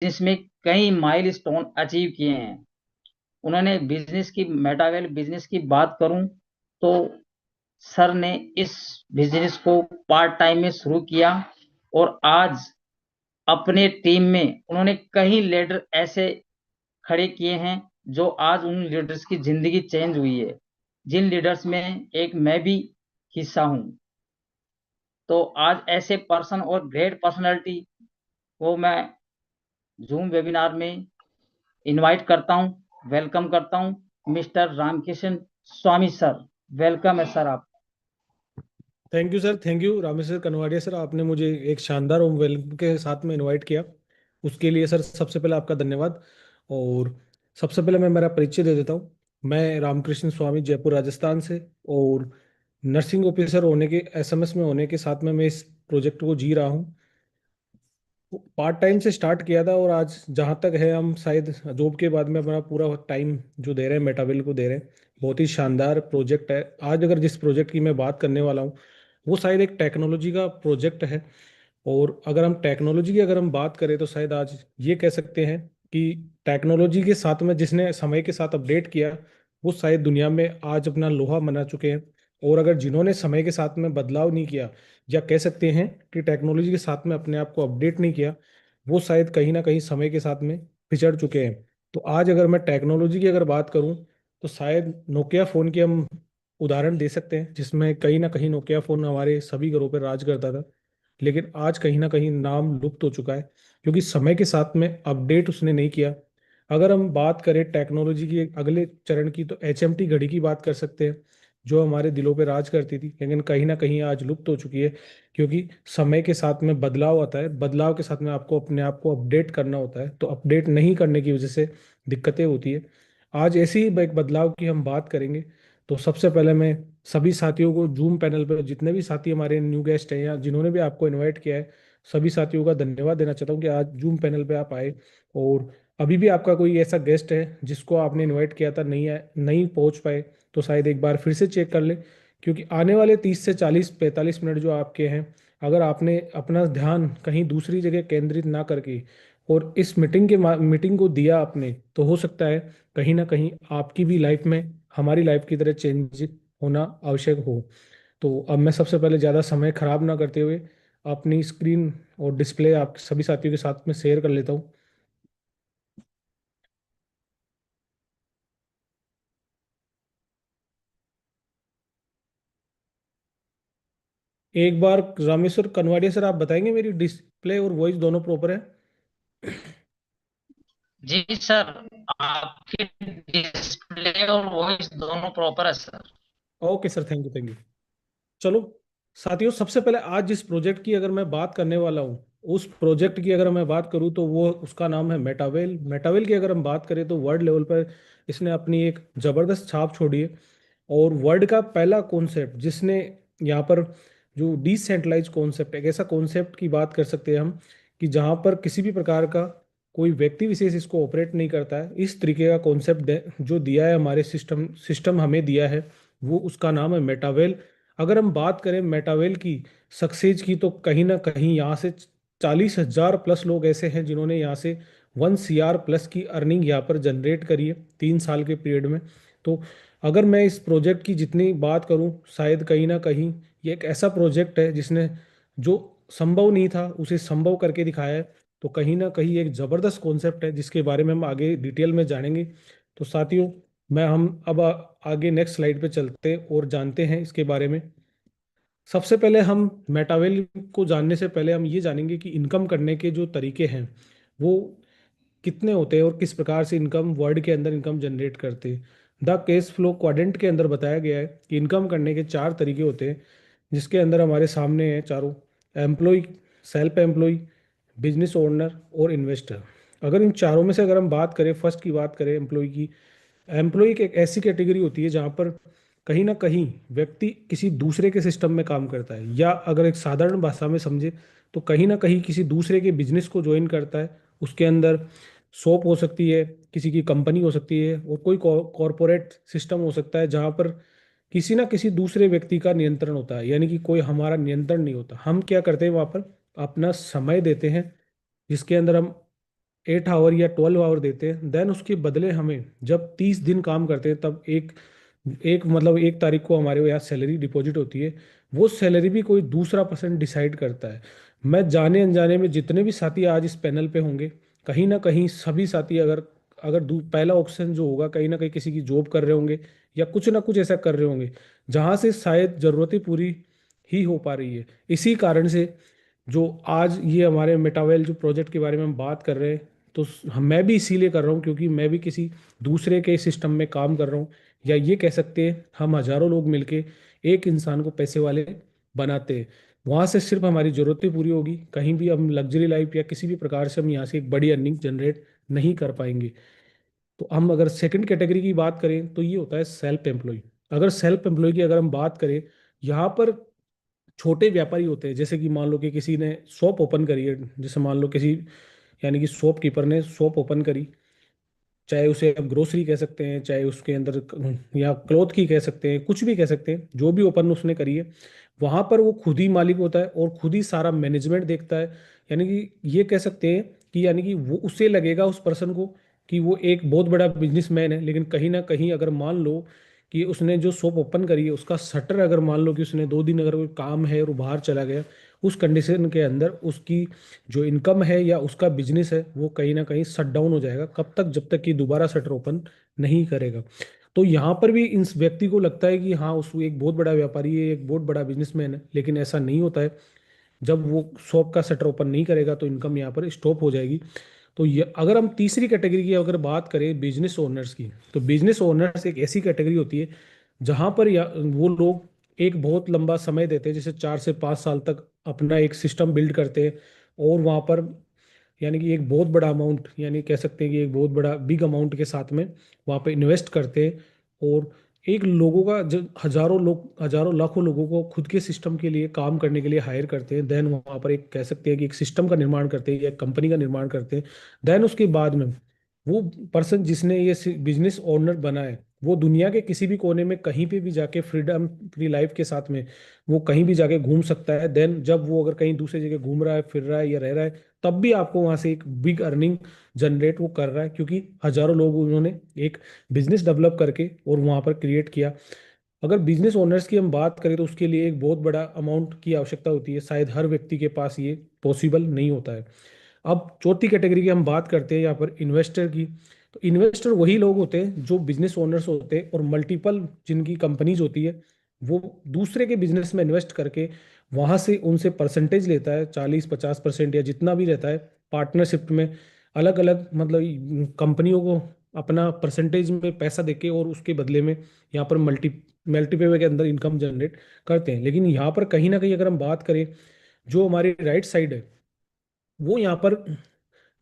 Business में कई milestone achieve किए हैं। उन्होंने बिजनेस की मेटावेल बिजनेस की बात करूं तो सर ने इस बिजनेस को पार्ट टाइम में शुरू किया, और आज अपने टीम में उन्होंने कई लीडर ऐसे खड़े किए हैं जो आज उन लीडर्स की जिंदगी चेंज हुई है, जिन लीडर्स में एक मैं भी हिस्सा हूं। तो आज ऐसे पर्सन और ग्रेट पर्सनालिटी को मैं जूम वेबिनार में इनवाइट करता हूं, वेलकम करता हूं। Mister Ramkishan Swami sir, welcome है सर आप। Thank you sir, thank you Rameshwar Kanwadia sir, आपने मुझे एक शानदार होम वेलकम के साथ में इनवाइट किया। उसके लिए सर सबसे पहले आपका धन्यवाद। और सबसे पहले मैं मेरा परिचय दे देता हूँ। मैं रामकृष्ण स्वामी जयपुर राजस्थान से, और नर्सिंग ऑफिसर होने के एसएमएस में होने के साथ में मैं इस प्रोजेक्ट को जी रहा हूँ। पार्ट टाइम से स्टार्ट किया था, और आज जहाँ तक है हम शायद जॉब के बाद में अपना पूरा टाइम जो दे रहे हैं मेटावेल को दे रहे हैं। बहुत ही शानदार प्रोजेक्ट है। आज अगर जिस प्रोजेक्ट की मैं बात करने वाला हूँ वो शायद एक टेक्नोलॉजी का प्रोजेक्ट है। और अगर हम टेक्नोलॉजी की अगर हम बात करें तो शायद आज ये कह सकते हैं कि टेक्नोलॉजी के साथ में जिसने समय के साथ अपडेट किया वो शायद दुनिया में आज अपना लोहा मना चुके हैं। और अगर जिन्होंने समय के साथ में बदलाव नहीं किया, या कह सकते हैं कि टेक्नोलॉजी के साथ में अपने आप को अपडेट नहीं किया, वो शायद कहीं ना कहीं समय के साथ में पिछड़ चुके हैं। तो आज अगर मैं टेक्नोलॉजी की अगर बात करूं तो शायद नोकिया फ़ोन की हम उदाहरण दे सकते हैं, जिसमें कहीं ना कहीं नोकिया फ़ोन हमारे सभी घरों पर राज करता था। लेकिन आज कहीं ना कहीं नाम लुप्त हो चुका है, क्योंकि समय के साथ में अपडेट उसने नहीं किया। अगर हम बात करें टेक्नोलॉजी की अगले चरण की, तो एचएमटी घड़ी की बात कर सकते हैं, जो हमारे दिलों पे राज करती थी, लेकिन कहीं ना कहीं आज लुप्त हो चुकी है। क्योंकि समय के साथ में बदलाव आता है, बदलाव के साथ में आपको अपने आप को अपडेट करना होता है, तो अपडेट नहीं करने की वजह से दिक्कतें होती है। आज ऐसे ही एक बदलाव की हम बात करेंगे। तो सबसे पहले मैं सभी साथियों को जूम पैनल पर, जितने भी साथी हमारे न्यू गेस्ट हैं या जिन्होंने भी आपको इनवाइट किया है, सभी साथियों का धन्यवाद देना चाहता हूँ कि आज जूम पैनल पे आप आए। और अभी भी आपका कोई ऐसा गेस्ट है जिसको आपने इनवाइट किया था, नहीं है, नहीं पहुंच पाए, तो शायद एक बार फिर से चेक कर ले। क्योंकि आने वाले 30 से 40 45 मिनट जो आपके हैं, अगर आपने अपना ध्यान कहीं दूसरी जगह केंद्रित ना करके और इस मीटिंग को दिया आपने, तो हो सकता है कहीं ना कहीं आपकी भी लाइफ में हमारी लाइफ की तरह चेंज होना आवश्यक हो। तो अब मैं सबसे पहले ज़्यादा समय खराब ना करते हुए अपनी स्क्रीन और डिस्प्ले आप सभी साथियों के साथ में शेयर कर लेता हूँ। एक बार रामेश्वर कनवाडिया सर, आप बताएंगे मेरी डिस्प्ले और वॉइस दोनों प्रॉपर है? जी सर, आपकी डिस्प्ले और वॉइस दोनों प्रॉपर है sir. Okay sir, thank you, thank you. चलो साथियों, सबसे पहले आज जिस प्रोजेक्ट की अगर मैं बात करने वाला हूँ, उस प्रोजेक्ट की अगर मैं बात करूँ तो वो उसका नाम है मेटावेल। मेटावेल की अगर हम बात करें तो वर्ल्ड लेवल पर इसने अपनी एक जबरदस्त छाप छोड़ी है। और वर्ल्ड का पहला कॉन्सेप्ट जिसने यहाँ पर, जो डिसेंट्रलाइज कॉन्सेप्ट, एक ऐसा कॉन्सेप्ट की बात कर सकते हैं हम कि जहाँ पर किसी भी प्रकार का कोई व्यक्ति विशेष इसको ऑपरेट नहीं करता है, इस तरीके का कॉन्सेप्ट जो दिया है हमारे सिस्टम सिस्टम हमें दिया है, वो उसका नाम है मेटावेल। अगर हम बात करें मेटावेल की सक्सेस की, तो कहीं ना कहीं यहाँ से 40,000 प्लस लोग ऐसे हैं जिन्होंने यहाँ से 1 CR प्लस की अर्निंग यहाँ पर जनरेट करी है 3 साल के पीरियड में। तो अगर मैं इस प्रोजेक्ट की जितनी बात करूं, शायद कहीं ना कहीं ये एक ऐसा प्रोजेक्ट है जिसने जो संभव नहीं था उसे संभव करके दिखाया है। तो कहीं ना कहीं एक ज़बरदस्त कॉन्सेप्ट है जिसके बारे में हम आगे डिटेल में जानेंगे। तो साथियों, मैं हम अब आगे नेक्स्ट स्लाइड पे चलते हैं और जानते हैं इसके बारे में। सबसे पहले हम मेटावेल को जानने से पहले हम ये जानेंगे कि इनकम करने के जो तरीके हैं वो कितने होते हैं और किस प्रकार से इनकम वर्ल्ड के अंदर इनकम जनरेट करते हैं। द केस फ्लो क्वाड्रेंट के अंदर बताया गया है कि इनकम करने के 4 तरीके होते हैं, जिसके अंदर हमारे सामने हैं चारों: employ, self employ, business owner और इन्वेस्टर। अगर इन चारों में से अगर हम बात करें, फर्स्ट की बात करें एम्प्लॉय की, एम्प्लॉय एक ऐसी कैटेगरी होती है जहाँ पर कहीं ना कहीं व्यक्ति किसी दूसरे के सिस्टम में काम करता है, या अगर एक साधारण भाषा में समझे तो कहीं ना कहीं किसी दूसरे के बिजनेस को ज्वाइन करता है। उसके अंदर शॉप हो सकती है, किसी की कंपनी हो सकती है, और कोई कॉरपोरेट सिस्टम हो सकता है जहाँ पर किसी ना किसी दूसरे व्यक्ति का नियंत्रण होता है, यानी कि कोई हमारा नियंत्रण नहीं होता। हम क्या करते हैं वहाँ पर अपना समय देते हैं, जिसके अंदर हम 8 आवर या 12 आवर देते हैं, देन उसके बदले हमें जब 30 दिन काम करते हैं तब एक एक मतलब 1 तारीख को हमारे यहाँ सैलरी डिपॉजिट होती है। वो सैलरी भी कोई दूसरा पर्सन डिसाइड करता है। मैं जाने अनजाने में जितने भी साथी आज इस पैनल पे होंगे, कहीं ना कहीं सभी साथी अगर अगर पहला ऑप्शन जो होगा, कहीं ना कहीं किसी की जॉब कर रहे होंगे या कुछ ना कुछ ऐसा कर रहे होंगे जहां से शायद जरूरतें पूरी ही हो पा रही है। इसी कारण से जो आज ये हमारे मेटावेल जो प्रोजेक्ट के बारे में हम बात कर रहे हैं, तो मैं भी इसीलिए कर रहा हूँ क्योंकि मैं भी किसी दूसरे के सिस्टम में काम कर रहा हूँ, या ये कह सकते हैं हम हजारों लोग मिलके एक इंसान को पैसे वाले बनाते हैं। वहां से सिर्फ हमारी जरूरतें पूरी होगी, कहीं भी हम लग्जरी लाइफ या किसी भी प्रकार से हम यहाँ से एक बड़ी अर्निंग जनरेट नहीं कर पाएंगे। तो हम अगर सेकंड कैटेगरी की बात करें तो ये होता है सेल्फ एम्प्लॉय। अगर सेल्फ एम्प्लॉय की अगर हम बात करें, यहाँ पर छोटे व्यापारी होते हैं, जैसे कि मान लो कि किसी ने शॉप ओपन करी है, जैसे मान लो किसी यानी कि शॉपकीपर ने शॉप ओपन करी, चाहे उसे आप ग्रोसरी कह सकते हैं, चाहे उसके अंदर या क्लॉथ की कह सकते हैं, कुछ भी कह सकते हैं, जो भी ओपन उसने करी है, वहां पर वो खुद ही मालिक होता है और खुद ही सारा मैनेजमेंट देखता है। यानी कि ये कह सकते हैं कि यानी कि वो उसे लगेगा उस पर्सन को कि वो एक बहुत बड़ा बिजनेसमैन है, लेकिन कहीं ना कहीं अगर मान लो कि उसने जो शॉप ओपन करी है उसका शटर अगर मान लो कि उसने 2 दिन अगर कोई काम है और वो बाहर चला गया, उस कंडीशन के अंदर उसकी जो इनकम है या उसका बिजनेस है वो कहीं ना कहीं शट डाउन हो जाएगा। कब तक? जब तक कि दोबारा शटर ओपन नहीं करेगा। तो यहाँ पर भी इस व्यक्ति को लगता है कि हाँ उस एक बहुत बड़ा व्यापारी है, एक बहुत बड़ा बिजनेसमैन है, लेकिन ऐसा नहीं होता है। जब वो शॉप का शटर ओपन नहीं करेगा तो इनकम यहाँ पर स्टॉप हो जाएगी। तो ये अगर हम तीसरी कैटेगरी की अगर बात करें बिजनेस ओनर्स की, तो बिजनेस ओनर्स एक ऐसी कैटेगरी होती है जहाँ पर वो लोग एक बहुत लंबा समय देते हैं, जैसे 4 से 5 साल तक अपना एक सिस्टम बिल्ड करते हैं, और वहाँ पर यानी कि एक बहुत बड़ा अमाउंट, यानी कह सकते हैं कि एक बहुत बड़ा बिग अमाउंट के साथ में वहाँ पे इन्वेस्ट करते हैं, और एक लोगों का जो हजारों लोग, हजारों लाखों लोगों को खुद के सिस्टम के लिए काम करने के लिए हायर करते हैं। देन वहाँ पर एक कह सकते हैं कि एक सिस्टम का निर्माण करते हैं या एक कंपनी का निर्माण करते हैं। देन उसके बाद में वो पर्सन जिसने ये बिजनेस ओनर बना है, वो दुनिया के किसी भी कोने में कहीं पे भी जाके फ्रीडम फ्री लाइफ के साथ में वो कहीं भी जाके घूम सकता है। देन जब वो अगर कहीं दूसरी जगह घूम रहा है, फिर रहा है या रह रहा है, तब भी आपको वहां से एक बिग अर्निंग जनरेट वो कर रहा है, क्योंकि हजारों लोग उन्होंने एक बिजनेस डेवलप करके और वहां पर क्रिएट किया। अगर बिजनेस ओनर्स की हम बात करें तो उसके लिए एक बहुत बड़ा अमाउंट की आवश्यकता होती है, शायद हर व्यक्ति के पास ये पॉसिबल नहीं होता है। अब चौथी कैटेगरी की हम बात करते हैं यहाँ पर इन्वेस्टर की। तो इन्वेस्टर वही लोग होते हैं जो बिजनेस ओनर्स होते हैं और मल्टीपल जिनकी कंपनीज होती है, वो दूसरे के बिजनेस में इन्वेस्ट करके वहां से उनसे परसेंटेज लेता है, 40-50% या जितना भी रहता है, पार्टनरशिप में अलग अलग मतलब कंपनियों को अपना परसेंटेज में पैसा देके और उसके बदले में यहाँ पर मल्टीपे के अंदर इनकम जनरेट करते हैं। लेकिन यहाँ पर कहीं ना कहीं अगर हम बात करें, जो हमारी राइट साइड है, वो यहाँ पर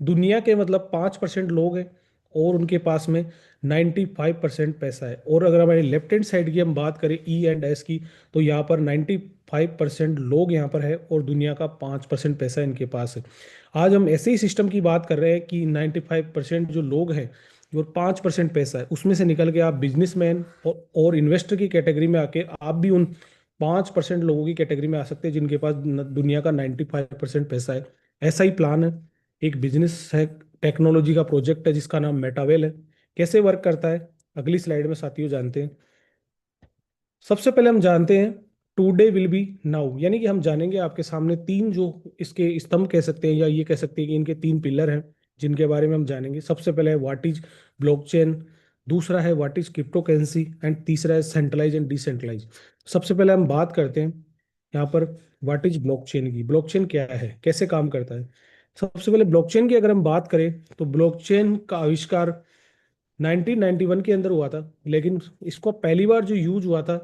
दुनिया के मतलब 5% लोग हैं और उनके पास में 95% पैसा है। और अगर हमारे लेफ्ट हैंड साइड की हम बात करें E&S की, तो यहाँ पर 95% लोग यहाँ पर है और दुनिया का 5% पैसा इनके पास है। आज हम ऐसे ही सिस्टम की बात कर रहे हैं कि 95% जो लोग हैं और 5% पैसा है, उसमें से निकल के आप बिजनेसमैन और इन्वेस्टर की कैटेगरी में आके आप भी उन 5% लोगों की कैटेगरी में आ सकते हैं जिनके पास दुनिया का 95% पैसा है। ऐसा ही प्लान है, एक बिजनेस है, टेक्नोलॉजी का प्रोजेक्ट है जिसका नाम मेटावेल है। कैसे वर्क करता है अगली स्लाइड में साथियों जानते हैं। सबसे पहले हम जानते हैं टुडे विल बी नाउ, यानी कि हम जानेंगे आपके सामने तीन जो इसके स्तंभ कह सकते हैं या ये कह सकते हैं कि इनके तीन पिलर हैं जिनके बारे में हम जानेंगे। सबसे पहले है व्हाट इज ब्लॉकचेन, दूसरा है what is crypto currency, and तीसरा है सेंट्रलाइज एंड डिसेंट्रलाइज। सबसे पहले हम बात करते हैं यहाँ पर व्हाट इज ब्लॉकचेन की। ब्लॉकचेन क्या है, कैसे काम करता है। सबसे पहले ब्लॉकचेन की अगर हम बात करें तो ब्लॉकचेन का आविष्कार 1991 के अंदर हुआ था, लेकिन इसको पहली बार जो यूज हुआ था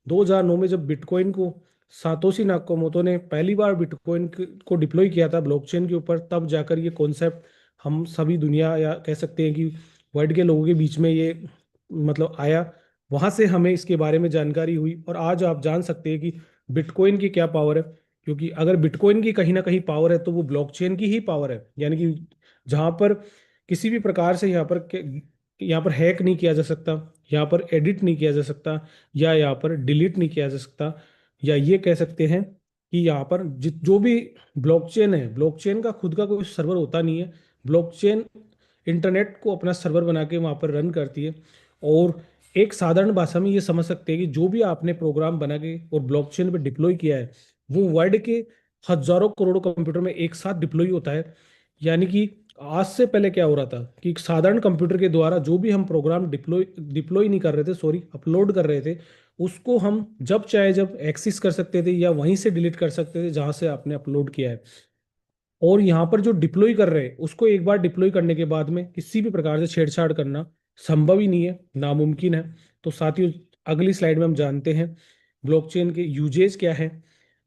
2009 में, जब बिटकॉइन को सातोशी नाकामोटो ने पहली बार बिटकॉइन को डिप्लॉय किया था ब्लॉकचेन के ऊपर, तब जाकर ये कॉन्सेप्ट हम सभी दुनिया या कह सकते हैं कि वर्ल्ड के लोगों के बीच में ये मतलब आया। वहां से हमें इसके बारे में जानकारी हुई और आज आप जान सकते हैं कि बिटकॉइन की क्या पावर है। क्योंकि अगर बिटकॉइन की कहीं ना कहीं पावर है तो वो ब्लॉकचेन की ही पावर है, यानी कि जहां पर किसी भी प्रकार से यहाँ पर हैक नहीं किया जा सकता, यहाँ पर एडिट नहीं किया जा सकता, या यहाँ पर डिलीट नहीं किया जा सकता, या ये कह सकते हैं कि यहाँ पर जो भी ब्लॉकचेन है, ब्लॉकचेन का खुद का कोई सर्वर होता नहीं है, ब्लॉकचेन इंटरनेट को अपना सर्वर बना के वहाँ पर रन करती है। और एक साधारण भाषा में ये समझ सकते हैं कि जो भी आपने प्रोग्राम बना के और ब्लॉकचेन पे डिप्लॉय किया है, वो वर्ल्ड के हजारों करोड़ों कंप्यूटर में एक साथ डिप्लॉय होता है। यानी कि आज से पहले क्या हो रहा था कि एक साधारण कंप्यूटर के द्वारा जो भी हम प्रोग्राम डिप्लॉय डिप्लॉय नहीं कर रहे थे, सॉरी अपलोड कर रहे थे, उसको हम जब चाहे जब एक्सेस कर सकते थे या वहीं से डिलीट कर सकते थे जहां से आपने अपलोड किया है। और यहाँ पर जो डिप्लॉय कर रहे हैं उसको एक बार डिप्लॉय करने के बाद में किसी भी प्रकार से छेड़छाड़ करना संभव ही नहीं है, नामुमकिन है। तो साथियों, अगली स्लाइड में हम जानते हैं ब्लॉकचेन के यूजेज क्या है।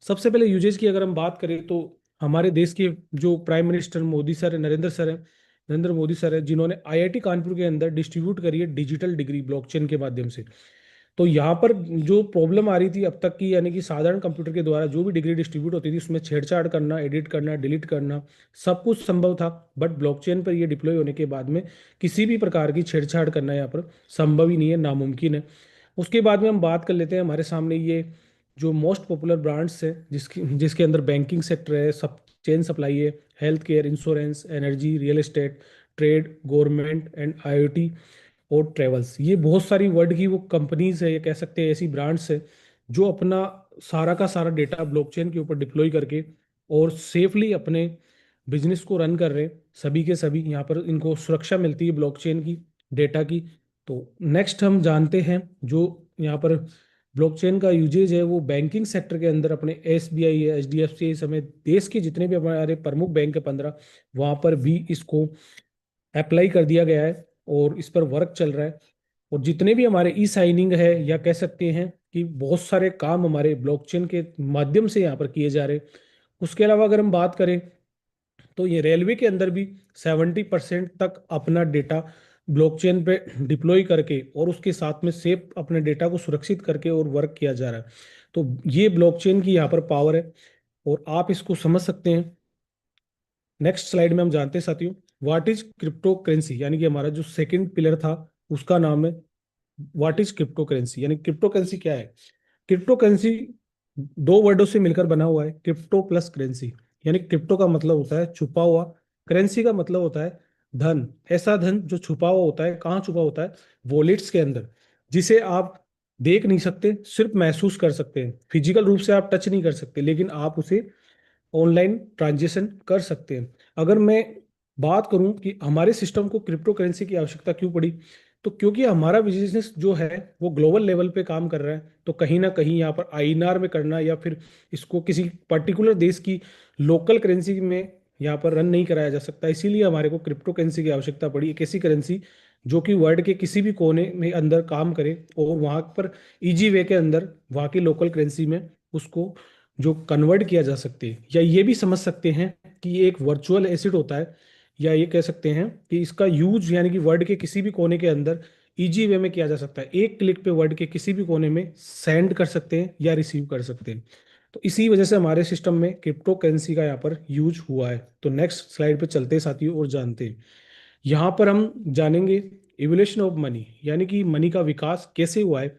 सबसे पहले यूजेज की अगर हम बात करें तो हमारे देश के जो प्राइम मिनिस्टर मोदी सर है, नरेंद्र मोदी सर है, जिन्होंने आईआईटी कानपुर के अंदर डिस्ट्रीब्यूट करी है डिजिटल डिग्री ब्लॉकचेन के माध्यम से। तो यहाँ पर जो प्रॉब्लम आ रही थी अब तक की, यानी कि साधारण कंप्यूटर के द्वारा जो भी डिग्री डिस्ट्रीब्यूट होती थी उसमें छेड़छाड़ करना, एडिट करना, डिलीट करना, सब कुछ संभव था। बट ब्लॉकचेन पर ये डिप्लॉय होने के बाद में किसी भी प्रकार की छेड़छाड़ करना यहाँ पर संभव ही नहीं है, नामुमकिन है। उसके बाद में हम बात कर लेते हैं हमारे सामने ये जो मोस्ट पॉपुलर ब्रांड्स है जिसकी जिसके अंदर बैंकिंग सेक्टर है, सब चेन सप्लाई है, health care, insurance, energy, real estate, trade, government and IoT और ट्रेवल्स। ये बहुत सारी वर्ल्ड की वो कंपनीज है, ये कह सकते हैं ऐसी ब्रांड्स है जो अपना सारा का सारा डेटा ब्लॉकचेन के ऊपर डिप्लॉय करके और सेफली अपने बिजनेस को रन कर रहे हैं। सभी के सभी यहाँ पर इनको सुरक्षा मिलती है ब्लॉकचेन की, डेटा की। तो नेक्स्ट हम जानते हैं जो यहाँ पर ब्लॉकचेन का यूजेज है वो बैंकिंग सेक्टर के अंदर अपने एसबीआई है, एचडीएफसी समेत देश के जितने भी हमारे प्रमुख बैंक है 15, वहाँ पर भी इसको अप्लाई कर दिया गया है और इस पर वर्क चल रहा है। और जितने भी हमारे ई साइनिंग है या कह सकते हैं कि बहुत सारे काम हमारे ब्लॉकचेन के माध्यम से यहाँ पर किए जा रहे हैं। उसके अलावा अगर हम बात करें तो ये रेलवे के अंदर भी 70% तक अपना डेटा ब्लॉकचेन पे डिप्लॉय करके और उसके साथ में सेफ अपने डेटा को सुरक्षित करके और वर्क किया जा रहा है। तो ये ब्लॉकचेन की यहाँ पर पावर है और आप इसको समझ सकते हैं। नेक्स्ट स्लाइड में हम जानते हैं साथियों व्हाट इज क्रिप्टो करेंसी, यानी कि हमारा जो सेकंड पिलर था उसका नाम है व्हाट इज क्रिप्टो करेंसी। यानी क्रिप्टो करेंसी क्या है? क्रिप्टो करेंसी दो वर्डों से मिलकर बना हुआ है, क्रिप्टो प्लस करेंसी। यानी क्रिप्टो का मतलब होता है छुपा हुआ, करेंसी का मतलब होता है धन। ऐसा धन जो छुपा हुआ होता है, कहाँ छुपा होता है? वॉलेट्स के अंदर, जिसे आप देख नहीं सकते, सिर्फ महसूस कर सकते हैं। फिजिकल रूप से आप टच नहीं कर सकते, लेकिन आप उसे ऑनलाइन ट्रांजेक्शन कर सकते हैं। अगर मैं बात करूं कि हमारे सिस्टम को क्रिप्टो करेंसी की आवश्यकता क्यों पड़ी, तो क्योंकि हमारा बिजनेस जो है वो ग्लोबल लेवल पे काम कर रहा है। तो कहीं ना कहीं यहाँ पर आईएनआर में करना या फिर इसको किसी पर्टिकुलर देश की लोकल करेंसी में यहाँ पर रन नहीं कराया जा सकता। इसीलिए हमारे को क्रिप्टो करेंसी की आवश्यकता पड़ी, एक ऐसी करेंसी जो कि वर्ल्ड के किसी भी कोने में अंदर काम करे और वहाँ पर इजी वे के अंदर वहाँ की लोकल करेंसी में उसको जो कन्वर्ट किया जा सकते हैं। या ये भी समझ सकते हैं कि ये एक वर्चुअल एसिड होता है, या ये कह सकते हैं कि इसका यूज यानी कि वर्ल्ड के किसी भी कोने के अंदर इजी वे में किया जा सकता है। एक क्लिक पे वर्ल्ड के किसी भी कोने में सेंड कर सकते हैं या रिसीव कर सकते हैं। तो इसी वजह से हमारे सिस्टम में क्रिप्टो करेंसी का यहाँ पर यूज हुआ है। तो नेक्स्ट स्लाइड पे चलते हैं साथियों और जानते हैं। यहाँ पर हम जानेंगे इवोल्यूशन ऑफ मनी, यानी कि मनी का विकास कैसे हुआ है,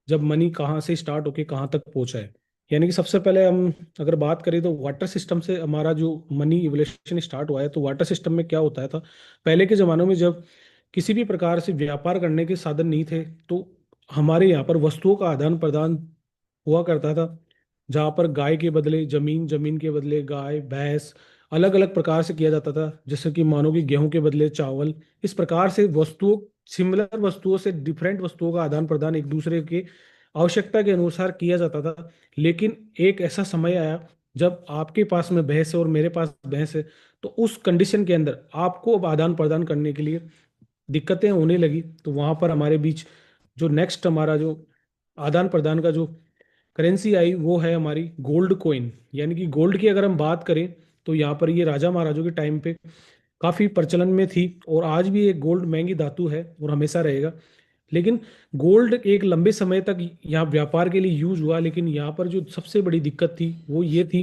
जब मनी कहाँ से स्टार्ट होके कहाँ तक पहुंचा है। यानी कि सबसे पहले हम अगर बात करें तो वाटर सिस्टम से हमारा जो मनी इवोल्यूशन स्टार्ट हुआ है। तो वाटर सिस्टम में क्या होता था, पहले के ज़मानों में जब किसी भी प्रकार से व्यापार करने के साधन नहीं थे तो हमारे यहाँ पर वस्तुओं का आदान प्रदान हुआ करता था। जहाँ पर गाय के बदले जमीन, जमीन के बदले गाय भैंस, अलग अलग प्रकार से किया जाता था। जैसे कि मानो कि गेहूं के बदले चावल, इस प्रकार से वस्तुओं, सिमिलर वस्तुओं से डिफरेंट वस्तुओं का आदान प्रदान एक दूसरे के आवश्यकता के अनुसार किया जाता था। लेकिन एक ऐसा समय आया जब आपके पास में भैंस है और मेरे पास भैंस है, तो उस कंडीशन के अंदर आपको अब आदान प्रदान करने के लिए दिक्कतें होने लगी। तो वहां पर हमारे बीच जो नेक्स्ट हमारा जो आदान प्रदान का जो करेंसी आई वो है हमारी गोल्ड कॉइन। यानी कि गोल्ड की अगर हम बात करें तो यहाँ पर ये राजा महाराजों के टाइम पे काफी प्रचलन में थी और आज भी एक गोल्ड महंगी धातु है और हमेशा रहेगा। लेकिन गोल्ड एक लंबे समय तक यहाँ व्यापार के लिए यूज हुआ। लेकिन यहाँ पर जो सबसे बड़ी दिक्कत थी वो ये थी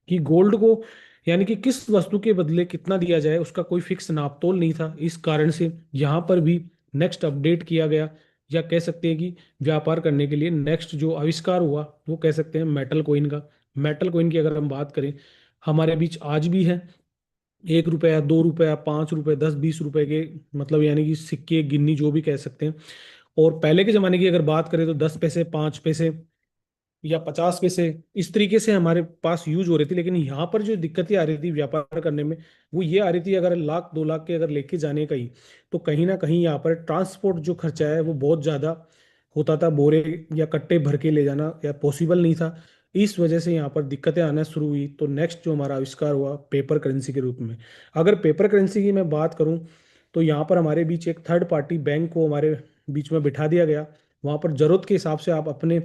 कि गोल्ड को यानी कि किस वस्तु के बदले कितना दिया जाए उसका कोई फिक्स नापतोल नहीं था। इस कारण से यहाँ पर भी नेक्स्ट अपडेट किया गया, या कह सकते हैं कि व्यापार करने के लिए नेक्स्ट जो आविष्कार हुआ वो कह सकते हैं मेटल कॉइन का। मेटल कॉइन की अगर हम बात करें हमारे बीच आज भी है। 1 रुपया, 2 रुपया, 5 रुपए, 10, 20 रुपए के, मतलब यानी कि सिक्के, गिन्नी, जो भी कह सकते हैं। और पहले के जमाने की अगर बात करें तो 10 पैसे, 5 पैसे या 50 पैसे, इस तरीके से हमारे पास यूज हो रही थी। लेकिन यहाँ पर जो दिक्कतें आ रही थी व्यापार करने में, वो ये आ रही थी, अगर लाख 2 लाख के अगर लेके जाने का ही, तो कहीं ना कहीं यहाँ पर ट्रांसपोर्ट जो खर्चा है वो बहुत ज़्यादा होता था। बोरे या कट्टे भर के ले जाना या पॉसिबल नहीं था। इस वजह से यहाँ पर दिक्कतें आना शुरू हुई। तो नेक्स्ट जो हमारा आविष्कार हुआ पेपर करेंसी के रूप में। अगर पेपर करेंसी की मैं बात करूँ, तो यहाँ पर हमारे बीच एक थर्ड पार्टी बैंक को हमारे बीच में बिठा दिया गया। वहाँ पर जरूरत के हिसाब से आप अपने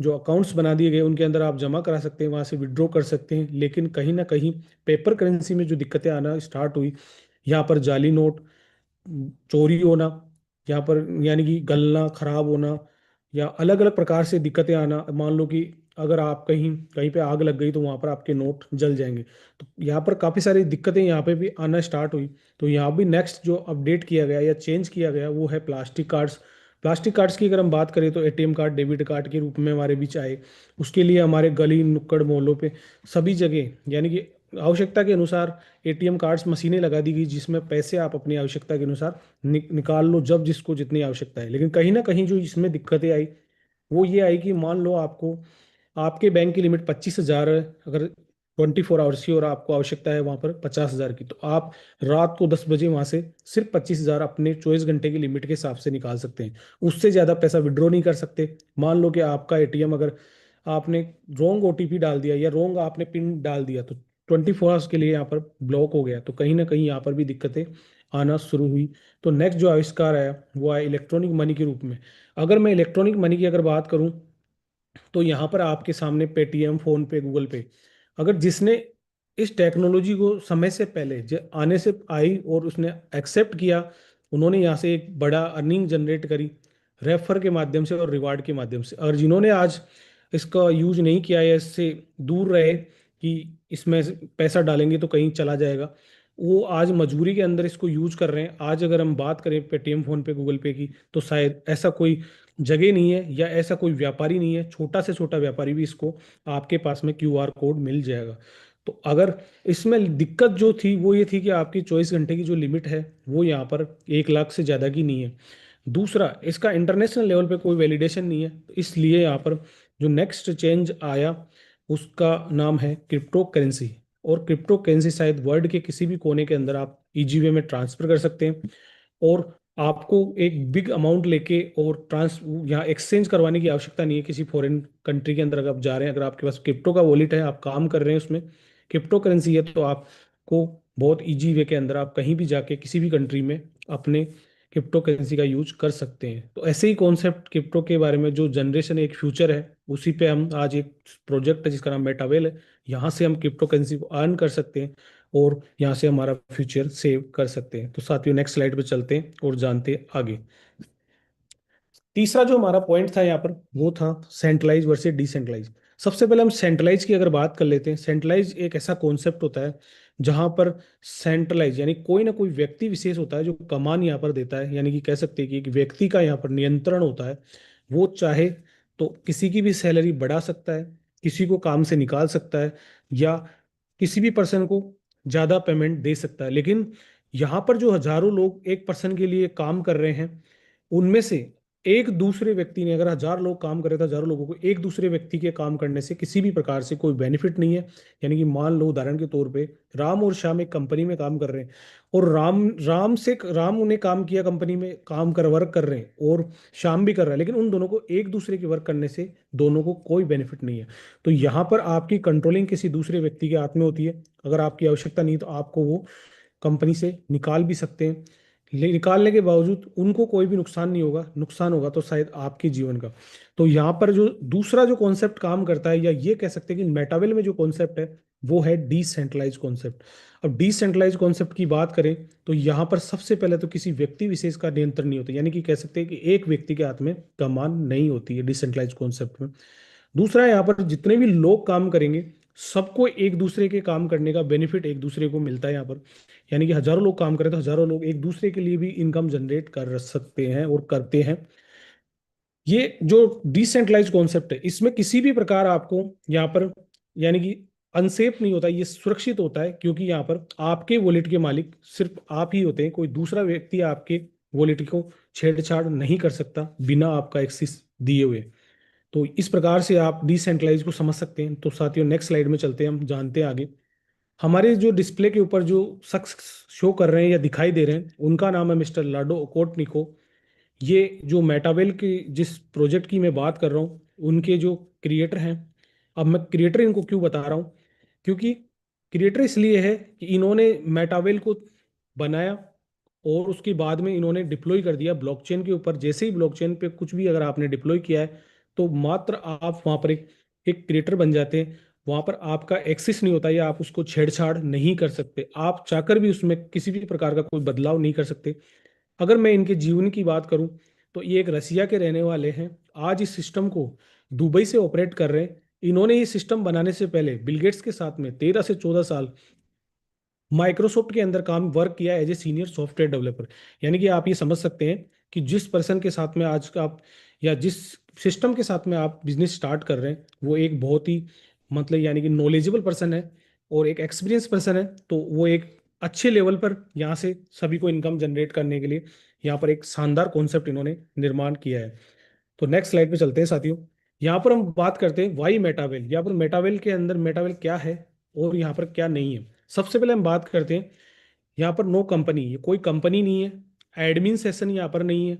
जो अकाउंट्स बना दिए गए उनके अंदर आप जमा करा सकते हैं, वहां से विड्रॉ कर सकते हैं। लेकिन कहीं ना कहीं पेपर करेंसी में जो दिक्कतें आना स्टार्ट हुई, यहाँ पर जाली नोट, चोरी होना, यहाँ पर यानी कि गलना, खराब होना, या अलग अलग प्रकार से दिक्कतें आना। मान लो कि अगर आप कहीं कहीं पे आग लग गई तो वहाँ पर आपके नोट जल जाएंगे। तो यहाँ पर काफ़ी सारी दिक्कतें यहाँ पे भी आना स्टार्ट हुई। तो यहाँ भी नेक्स्ट जो अपडेट किया गया या चेंज किया गया वो है प्लास्टिक कार्ड्स। प्लास्टिक कार्ड्स की अगर हम बात करें तो एटीएम कार्ड, डेबिट कार्ड के रूप में हमारे बीच आए। उसके लिए हमारे गली नुक्कड़ मोहल्लों पे सभी जगह यानी कि आवश्यकता के अनुसार एटीएम कार्ड्स मशीनें लगा दी गई, जिसमें पैसे आप अपनी आवश्यकता के अनुसार निकाल लो जब जिसको जितनी आवश्यकता है। लेकिन कहीं ना कहीं जो इसमें दिक्कतें आई वो ये आई कि मान लो आपको आपके बैंक की लिमिट 25,000 है, अगर 24 आवर्स की, और आपको आवश्यकता है वहां पर 50,000 की, तो आप रात को 10 बजे वहां से सिर्फ 25,000 अपने 24 घंटे की लिमिट के हिसाब से निकाल सकते हैं। उससे ज्यादा पैसा विड्रॉ नहीं कर सकते। मान लो कि आपका एटीएम, अगर आपने रोंग ओटीपी डाल दिया या रोंग आपने पिन डाल दिया, तो 24 आवर्स के लिए यहाँ पर ब्लॉक हो गया। तो कहीं ना कहीं यहाँ पर भी दिक्कतें आना शुरू हुई। तो नेक्स्ट जो आविष्कार आया वो आया इलेक्ट्रॉनिक मनी के रूप में। अगर मैं इलेक्ट्रॉनिक मनी की अगर बात करूं, तो यहाँ पर आपके सामने पेटीएम, फोन पे, गूगल पे, अगर जिसने इस टेक्नोलॉजी को समय से पहले आने से आई और उसने एक्सेप्ट किया, उन्होंने यहाँ से एक बड़ा अर्निंग जनरेट करी रेफर के माध्यम से और रिवार्ड के माध्यम से। और जिन्होंने आज इसका यूज नहीं किया या इससे दूर रहे कि इसमें पैसा डालेंगे तो कहीं चला जाएगा, वो आज मजबूरी के अंदर इसको यूज कर रहे हैं। आज अगर हम बात करें पेटीएम, फोन पे, गूगल पे की, तो शायद ऐसा कोई जगह नहीं है या ऐसा कोई व्यापारी नहीं है, छोटा से छोटा व्यापारी भी इसको आपके पास में क्यूआर कोड मिल जाएगा। तो अगर इसमें दिक्कत जो थी वो ये थी कि आपकी 24 घंटे की जो लिमिट है वो यहाँ पर 1 लाख से ज़्यादा की नहीं है। दूसरा, इसका इंटरनेशनल लेवल पे कोई वैलिडेशन नहीं है। तो इसलिए यहाँ पर जो नेक्स्ट चेंज आया उसका नाम है क्रिप्टो करेंसी। और क्रिप्टो करेंसी शायद वर्ल्ड के किसी भी कोने के अंदर आप इजी वे में ट्रांसफर कर सकते हैं। और आपको एक बिग अमाउंट लेके और यहाँ एक्सचेंज करवाने की आवश्यकता नहीं है किसी फॉरेन कंट्री के अंदर। अगर आप जा रहे हैं, अगर आपके पास क्रिप्टो का वॉलेट है, आप काम कर रहे हैं उसमें, क्रिप्टो करेंसी है, तो आपको बहुत इजी वे के अंदर आप कहीं भी जाके किसी भी कंट्री में अपने क्रिप्टो करेंसी का यूज कर सकते हैं। तो ऐसे ही कॉन्सेप्ट क्रिप्टो के बारे में जो जनरेशन एक फ्यूचर है, उसी पे हम आज एक प्रोजेक्ट है जिसका नाम मेटावेल है, यहाँ से हम क्रिप्टो करेंसी को अर्न कर सकते हैं और यहाँ से हमारा फ्यूचर सेव कर सकते हैं। तो साथियों नेक्स्ट स्लाइड पे चलते हैं और जानते हैं आगे। तीसरा जो हमारा पॉइंट था यहाँ पर वो था सेंट्रलाइज वर्सेस डिसेंट्रलाइज। सबसे पहले हम सेंट्रलाइज की अगर बात कर लेते हैं। सेंट्रलाइज एक ऐसा कॉन्सेप्ट होता है जहां पर सेंट्रलाइज यानी कोई ना कोई व्यक्ति विशेष होता है जो कमान यहाँ पर देता है, यानी कि कह सकते हैं कि एक व्यक्ति का यहाँ पर नियंत्रण होता है। वो चाहे तो किसी की भी सैलरी बढ़ा सकता है, किसी को काम से निकाल सकता है, या किसी भी पर्सन को ज्यादा पेमेंट दे सकता है। लेकिन यहाँ पर जो हजारों लोग एक पर्सन के लिए काम कर रहे हैं, उनमें से एक दूसरे व्यक्ति ने, अगर 1,000 लोग काम कर रहे थे, 1,000 लोगों को एक दूसरे व्यक्ति के काम करने से किसी भी प्रकार से कोई बेनिफिट नहीं है। यानी कि मान लो उदाहरण के तौर पे राम और श्याम एक कंपनी में काम कर रहे हैं, और राम उन्हें काम किया, कंपनी में काम कर वर्क कर रहे हैं, और श्याम भी कर रहा है, लेकिन उन दोनों को एक दूसरे के वर्क करने से दोनों को कोई बेनिफिट नहीं है। तो यहाँ पर आपकी कंट्रोलिंग किसी दूसरे व्यक्ति के हाथ में होती है। अगर आपकी आवश्यकता नहीं तो आपको वो कंपनी से निकाल भी सकते हैं। निकालने के बावजूद उनको कोई भी नुकसान नहीं होगा, नुकसान होगा तो शायद आपके जीवन का। तो यहाँ पर जो दूसरा जो कॉन्सेप्ट काम करता है, या ये कह सकते हैं कि मेटावेल में जो कॉन्सेप्ट है वो है डिसेंट्रलाइज कॉन्सेप्ट। अब डिसेंट्रलाइज कॉन्सेप्ट की बात करें तो यहाँ पर सबसे पहले तो किसी व्यक्ति विशेष का नियंत्रण नहीं होता, यानी कि कह सकते हैं कि एक व्यक्ति के हाथ में कमान नहीं होती है डिसेंट्रलाइज कॉन्सेप्ट में। दूसरा, यहाँ पर जितने भी लोग काम करेंगे सबको एक दूसरे के काम करने का बेनिफिट एक दूसरे को मिलता है यहाँ पर। यानी कि 1,000 लोग काम करें तो 1,000 लोग एक दूसरे के लिए भी इनकम जनरेट कर सकते हैं और करते हैं। ये जो डिसेंट्रलाइज कॉन्सेप्ट है, इसमें किसी भी प्रकार आपको यहाँ पर यानी कि अनसेफ नहीं होता, ये सुरक्षित होता है, क्योंकि यहाँ पर आपके वॉलेट के मालिक सिर्फ आप ही होते हैं। कोई दूसरा व्यक्ति आपके वॉलेट को छेड़छाड़ नहीं कर सकता बिना आपका एक्सेस दिए हुए। तो इस प्रकार से आप डिसेंट्रलाइज को समझ सकते हैं। तो साथियों, नेक्स्ट स्लाइड में चलते हैं, हम जानते हैं आगे। हमारे जो डिस्प्ले के ऊपर जो शख्स शो कर रहे हैं या दिखाई दे रहे हैं, उनका नाम है मिस्टर लाडो ओकोटनिको। ये जो मेटावेल की जिस प्रोजेक्ट की मैं बात कर रहा हूँ, उनके जो क्रिएटर हैं। अब मैं क्रिएटर इनको क्यों बता रहा हूँ, क्योंकि क्रिएटर इसलिए है कि इन्होंने मेटावेल को बनाया और उसके बाद में इन्होंने डिप्लॉय कर दिया ब्लॉकचेन के ऊपर। जैसे ही ब्लॉकचेन पे कुछ भी अगर आपने डिप्लॉय किया है, तो मात्र आप वहाँ पर एक क्रिएटर बन जाते हैं। वहाँ पर आपका एक्सेस नहीं होता या आप उसको छेड़छाड़ नहीं कर सकते। आप चाहकर भी उसमें किसी भी प्रकार का कोई बदलाव नहीं कर सकते। अगर मैं इनके जीवन की बात करूं, तो ये एक रसिया के रहने वाले हैं। आज इस सिस्टम को दुबई से ऑपरेट कर रहे हैं। इन्होंने ये सिस्टम बनाने से पहले बिल गेट्स के साथ में 13 से 14 साल माइक्रोसॉफ्ट के अंदर काम वर्क किया as a senior software developer. यानी कि आप ये समझ सकते हैं कि जिस पर्सन के साथ में आज का आप, या जिस सिस्टम के साथ में आप बिजनेस स्टार्ट कर रहे हैं, वो एक बहुत ही मतलब यानी कि नॉलेजेबल पर्सन है और एक एक्सपीरियंस पर्सन है। तो वो एक अच्छे लेवल पर यहाँ से सभी को इनकम जनरेट करने के लिए यहाँ पर एक शानदार कॉन्सेप्ट इन्होंने निर्माण किया है। तो नेक्स्ट स्लाइड पे चलते हैं साथियों। यहाँ पर हम बात करते हैं वाई मेटावेल। यहाँ पर मेटावेल के अंदर मेटावेल क्या है और यहाँ पर क्या नहीं है। सबसे पहले हम बात करते हैं, यहाँ पर नो कंपनी, ये कोई कंपनी नहीं है। एडमिन सेशन यहाँ पर नहीं है।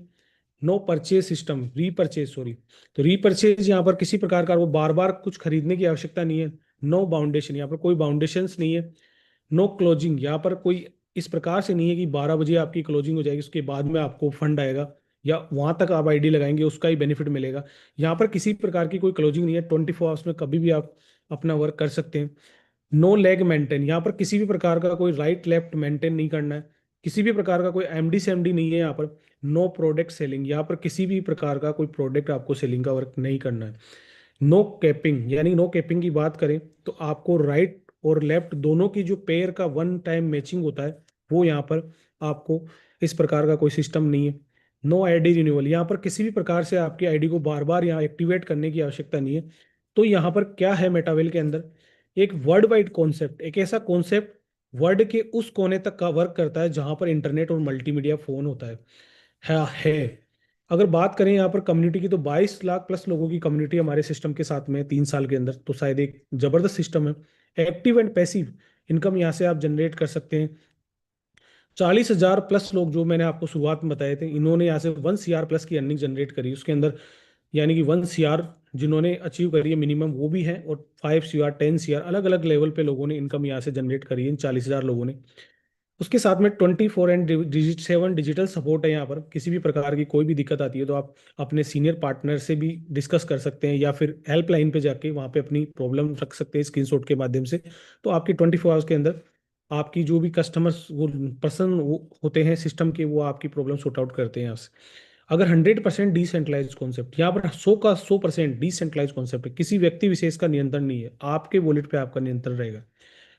No purchase system, repurchase sorry. तो रीपरचेज यहाँ पर किसी प्रकार का वो बार बार कुछ खरीदने की आवश्यकता नहीं है। नो बाउंडेशन, यहाँ पर कोई बाउंडेशंस नहीं है। नो क्लोजिंग, यहाँ पर कोई इस प्रकार से नहीं है कि 12 बजे आपकी क्लोजिंग हो जाएगी, उसके बाद में आपको फंड आएगा या वहां तक आप आईडी लगाएंगे उसका ही बेनिफिट मिलेगा। यहाँ पर किसी प्रकार की कोई क्लोजिंग नहीं है। 24 आवर्स में कभी भी आप अपना वर्क कर सकते हैं। नो लेग मेंटेन, यहाँ पर किसी भी प्रकार का कोई राइट लेफ्ट मेंटेन नहीं करना है। किसी भी प्रकार का कोई एमडी से एमडी नहीं है यहाँ पर। नो प्रोडक्ट सेलिंग, यहाँ पर किसी भी प्रकार का कोई प्रोडक्ट आपको सेलिंग का वर्क नहीं करना है। नो कैपिंग, यानी नो कैपिंग की बात करें तो आपको राइट और लेफ्ट दोनों की जो पेयर का वन टाइम मैचिंग होता है, वो यहाँ पर आपको इस प्रकार का कोई सिस्टम नहीं है। नो आईडी रिन्यूअल, यहाँ पर किसी भी प्रकार से आपकी आईडी को बार बार यहाँ एक्टिवेट करने की आवश्यकता नहीं है। तो यहाँ पर क्या है मेटावेल के अंदर, एक वर्ल्ड वाइड कॉन्सेप्ट, एक ऐसा कॉन्सेप्ट वर्ल्ड के उस कोने तक का वर्क करता है जहां पर इंटरनेट और मल्टीमीडिया फोन होता है। अगर बात करें यहाँ पर कम्युनिटी की, तो 22 लाख प्लस लोगों की कम्युनिटी हमारे सिस्टम के साथ में है 3 साल के अंदर। तो शायद एक जबरदस्त सिस्टम है। एक्टिव एंड पैसिव इनकम यहाँ से आप जनरेट कर सकते हैं। 40,000 प्लस लोग जो मैंने आपको शुरुआत में बताए थे, इन्होंने यहाँ से 1 CR प्लस की अर्निंग जनरेट करी उसके अंदर। यानी कि 1 CR जिन्होंने अचीव करी है मिनिमम, वो भी है, और 5 CR 10 CR अलग अलग लेवल पे लोगों ने इनकम यहाँ से जनरेट करी है इन 40,000 लोगों ने। उसके साथ में 24/7 डिजिटल सपोर्ट है। यहाँ पर किसी भी प्रकार की कोई भी दिक्कत आती है तो आप अपने सीनियर पार्टनर से भी डिस्कस कर सकते हैं, या फिर हेल्पलाइन पे जाके वहाँ पे अपनी प्रॉब्लम रख सकते हैं स्क्रीनशॉट के माध्यम से। तो आपकी 24 आवर्स के अंदर आपकी जो भी कस्टमर्स वो पर्सन होते हैं सिस्टम के, वो आपकी प्रॉब्लम सॉर्ट आउट करते हैं यहाँ से। अगर 100% डिसेंट्रलाइज कॉन्सेप्ट, यहाँ पर 100 का 100% डिसेंट्रलाइज कॉन्सेप्ट है। किसी व्यक्ति विशेष का नियंत्रण नहीं है, आपके वॉलेट पे आपका नियंत्रण रहेगा।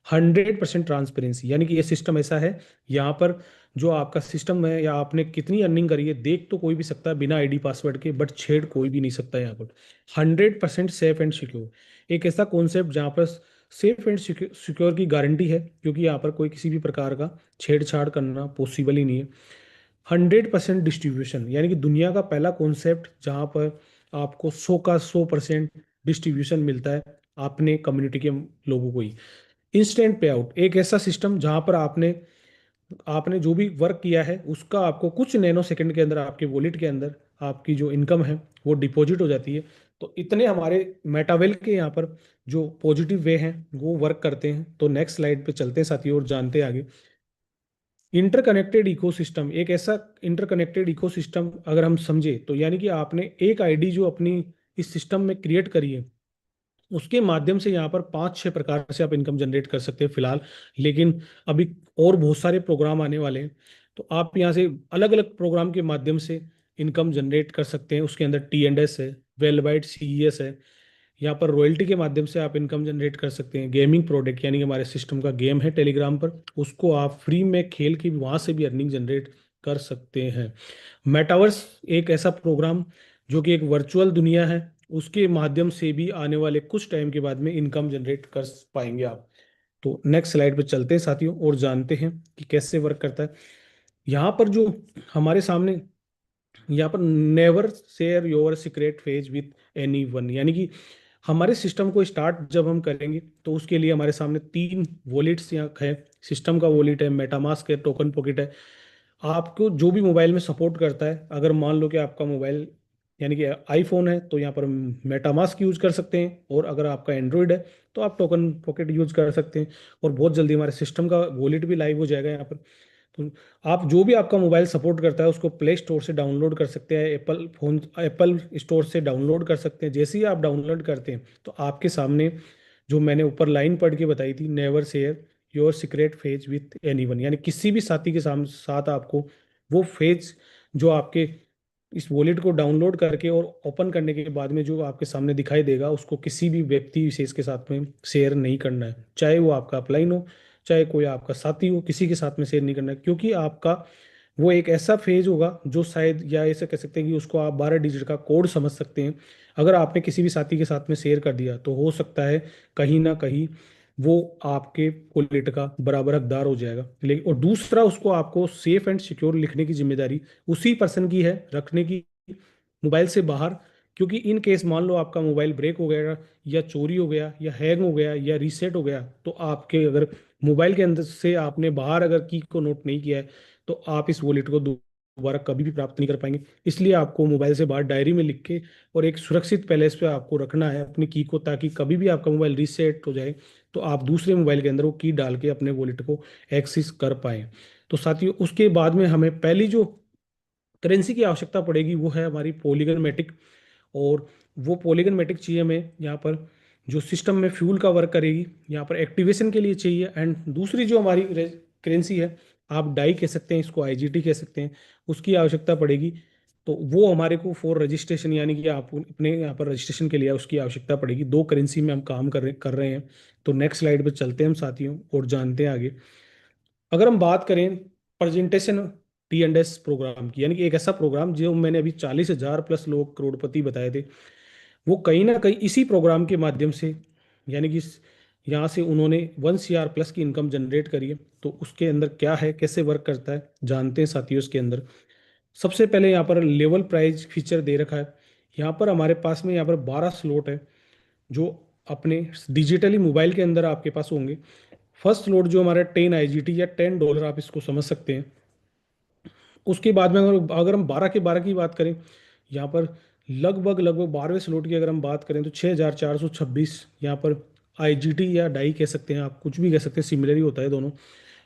100% ट्रांसपेरेंसी, यानी कि ये सिस्टम ऐसा है, यहाँ पर जो आपका सिस्टम है या आपने कितनी अर्निंग करी है देख तो कोई भी सकता है बिना आईडी पासवर्ड के, बट छेड़ कोई भी नहीं सकता यहाँ पर। 100% सेफ एंड सिक्योर, एक ऐसा कॉन्सेप्ट जहाँ पर सेफ एंड सिक्योर की गारंटी है, क्योंकि यहाँ पर कोई किसी भी प्रकार का छेड़छाड़ करना पॉसिबल ही नहीं है। 100% डिस्ट्रीब्यूशन, यानी कि दुनिया का पहला कॉन्सेप्ट जहाँ पर आपको 100 का 100% डिस्ट्रीब्यूशन मिलता है अपने कम्युनिटी के लोगों को ही। इंस्टेंट पे आउट, एक ऐसा सिस्टम जहां पर आपने आपने जो भी वर्क किया है उसका आपको कुछ नैनो सेकंड के अंदर आपके वॉलेट के अंदर आपकी जो इनकम है वो डिपॉजिट हो जाती है। तो इतने हमारे मेटावेल के यहाँ पर जो पॉजिटिव वे हैं वो वर्क करते हैं। तो नेक्स्ट स्लाइड पे चलते हैं साथियों और जानते हैं आगे। इंटरकनेक्टेड इकोसिस्टम, एक ऐसा इंटरकनेक्टेड इकोसिस्टम अगर हम समझे तो, यानी कि आपने एक आईडी जो अपनी इस सिस्टम में क्रिएट करी है, उसके माध्यम से यहाँ पर 5-6 प्रकार से आप इनकम जनरेट कर सकते हैं फिलहाल। लेकिन अभी और बहुत सारे प्रोग्राम आने वाले हैं, तो आप यहाँ से अलग अलग प्रोग्राम के माध्यम से इनकम जनरेट कर सकते हैं। उसके अंदर T&S है, वेलबाइट CES है। यहाँ पर रॉयल्टी के माध्यम से आप इनकम जनरेट कर सकते हैं। गेमिंग प्रोडक्ट, यानी कि हमारे सिस्टम का गेम है टेलीग्राम पर, उसको आप फ्री में खेल के वहाँ से भी अर्निंग जनरेट कर सकते हैं। मेटावर्स एक ऐसा प्रोग्राम जो कि एक वर्चुअल दुनिया है, उसके माध्यम से भी आने वाले कुछ टाइम के बाद में इनकम जनरेट कर पाएंगे आप। तो नेक्स्ट स्लाइड पे चलते हैं साथियों और जानते हैं कि कैसे वर्क करता है। यहाँ पर जो हमारे सामने, यहाँ पर never share your secret phase with any one, यानी कि हमारे सिस्टम को स्टार्ट जब हम करेंगे तो उसके लिए हमारे सामने तीन वॉलेट्स यहाँ है। सिस्टम का वॉलेट है, मेटामास्क है, टोकन पॉकेट है। आपको जो भी मोबाइल में सपोर्ट करता है, अगर मान लो कि आपका मोबाइल यानी कि आईफोन है तो यहाँ पर मेटामास्क यूज कर सकते हैं, और अगर आपका एंड्रॉयड है तो आप टोकन पॉकेट यूज कर सकते हैं। और बहुत जल्दी हमारे सिस्टम का वॉलेट भी लाइव हो जाएगा यहाँ पर। तो आप जो भी आपका मोबाइल सपोर्ट करता है उसको प्ले स्टोर से डाउनलोड कर सकते हैं, एप्पल स्टोर से डाउनलोड कर सकते हैं। जैसे ही आप डाउनलोड करते हैं तो आपके सामने जो मैंने ऊपर लाइन पढ़ के बताई थी, never share your secret phase with anyone, यानी किसी भी साथी के साथ आपको वो फेज जो आपके इस वॉलेट को डाउनलोड करके और ओपन करने के बाद में जो आपके सामने दिखाई देगा, उसको किसी भी व्यक्ति विशेष के साथ में शेयर नहीं करना है। चाहे वो आपका अपलाइन हो, चाहे कोई आपका साथी हो, किसी के साथ में शेयर नहीं करना है, क्योंकि आपका वो एक ऐसा फेज होगा जो शायद, या ऐसे कह सकते हैं कि उसको आप 12 डिजिट का कोड समझ सकते हैं। अगर आपने किसी भी साथी के साथ में शेयर कर दिया तो हो सकता है कहीं ना कहीं वो आपके वॉलेट का बराबर हकदार हो जाएगा। लेकिन और दूसरा, उसको आपको सेफ एंड सिक्योर लिखने की जिम्मेदारी उसी पर्सन की है, रखने की मोबाइल से बाहर। क्योंकि इन केस मान लो आपका मोबाइल ब्रेक हो गया, या चोरी हो गया, या हैंग हो गया, या रीसेट हो गया, तो आपके अगर मोबाइल के अंदर से आपने बाहर अगर की को नोट नहीं किया है तो आप इस वॉलेट को दोबारा कभी भी प्राप्त नहीं कर पाएंगे। इसलिए आपको मोबाइल से बाहर डायरी में लिख के और एक सुरक्षित पैलेस पे आपको रखना है अपनी की को, ताकि कभी भी आपका मोबाइल रीसेट हो जाए तो आप दूसरे मोबाइल के अंदर वो की डाल के अपने वॉलेट को एक्सेस कर पाएं। तो साथियों, उसके बाद में हमें पहली जो करेंसी की आवश्यकता पड़ेगी वो है हमारी पॉलीगन मैटिक। और वो पॉलीगन मैटिक चाहिए हमें यहाँ पर, जो सिस्टम में फ्यूल का वर्क करेगी, यहाँ पर एक्टिवेशन के लिए चाहिए। एंड दूसरी जो हमारी करेंसी है, आप डाई कह सकते हैं, इसको आईजीटी कह सकते हैं, उसकी आवश्यकता पड़ेगी। तो वो हमारे को फॉर रजिस्ट्रेशन, यानी कि आप अपने यहाँ पर रजिस्ट्रेशन के लिए उसकी आवश्यकता पड़ेगी। दो करेंसी में हम काम कर रहे हैं। तो नेक्स्ट स्लाइड पर चलते हैं हम साथियों और जानते हैं आगे। अगर हम बात करें प्रेजेंटेशन T&S प्रोग्राम की, यानी कि एक ऐसा प्रोग्राम जो मैंने अभी 40,000 प्लस लोग करोड़पति बताए थे, वो कहीं ना कहीं इसी प्रोग्राम के माध्यम से, यानी कि यहाँ से उन्होंने 1 CR प्लस की इनकम जनरेट करी है। तो उसके अंदर क्या है, कैसे वर्क करता है, जानते हैं साथियों। इसके अंदर सबसे पहले यहाँ पर लेवल प्राइस फीचर दे रखा है। यहाँ पर हमारे पास में यहाँ पर 12 स्लॉट है जो अपने डिजिटली मोबाइल के अंदर आपके पास होंगे। फर्स्ट स्लॉट जो हमारा 10 IGT या $10 आप इसको समझ सकते हैं। उसके बाद में अगर अगर हम 12 के 12 की बात करें, यहाँ पर लगभग लगभग 12वें स्लॉट की अगर हम बात करें तो 6,426 यहाँ पर आईजीटी या डाई कह सकते हैं, आप कुछ भी कह सकते हैं, सिमिलर ही होता है दोनों।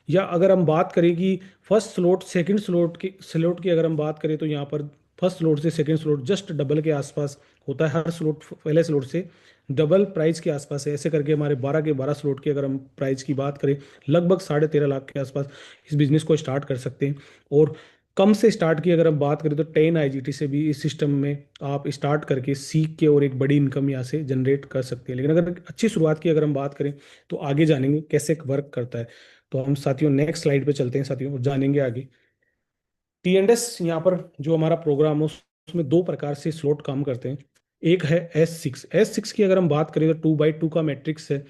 या अगर हम बात करें कि फर्स्ट स्लॉट सेकंड स्लॉट की अगर हम बात करें तो यहाँ पर फर्स्ट स्लॉट से सेकंड स्लॉट जस्ट डबल के आसपास होता है। हर स्लॉट पहले स्लॉट से डबल प्राइस के आसपास है। ऐसे करके हमारे 12 के 12 स्लॉट की अगर हम प्राइस की बात करें, लगभग 13.5 लाख के आसपास इस बिजनेस को स्टार्ट कर सकते हैं। और कम से स्टार्ट की अगर हम बात करें तो 10 IGT से भी इस सिस्टम में आप स्टार्ट करके सीख के और एक बड़ी इनकम यहाँ से जनरेट कर सकते हैं। लेकिन अगर अच्छी शुरुआत की अगर हम बात करें तो आगे जानेंगे कैसे वर्क करता है। तो हम साथियों नेक्स्ट स्लाइड पे चलते हैं साथियों और जानेंगे आगे। T&S यहाँ पर जो हमारा प्रोग्राम है उसमें दो प्रकार से स्लॉट काम करते हैं। एक है S6 की अगर हम बात करें तो 2x2 का मैट्रिक्स है।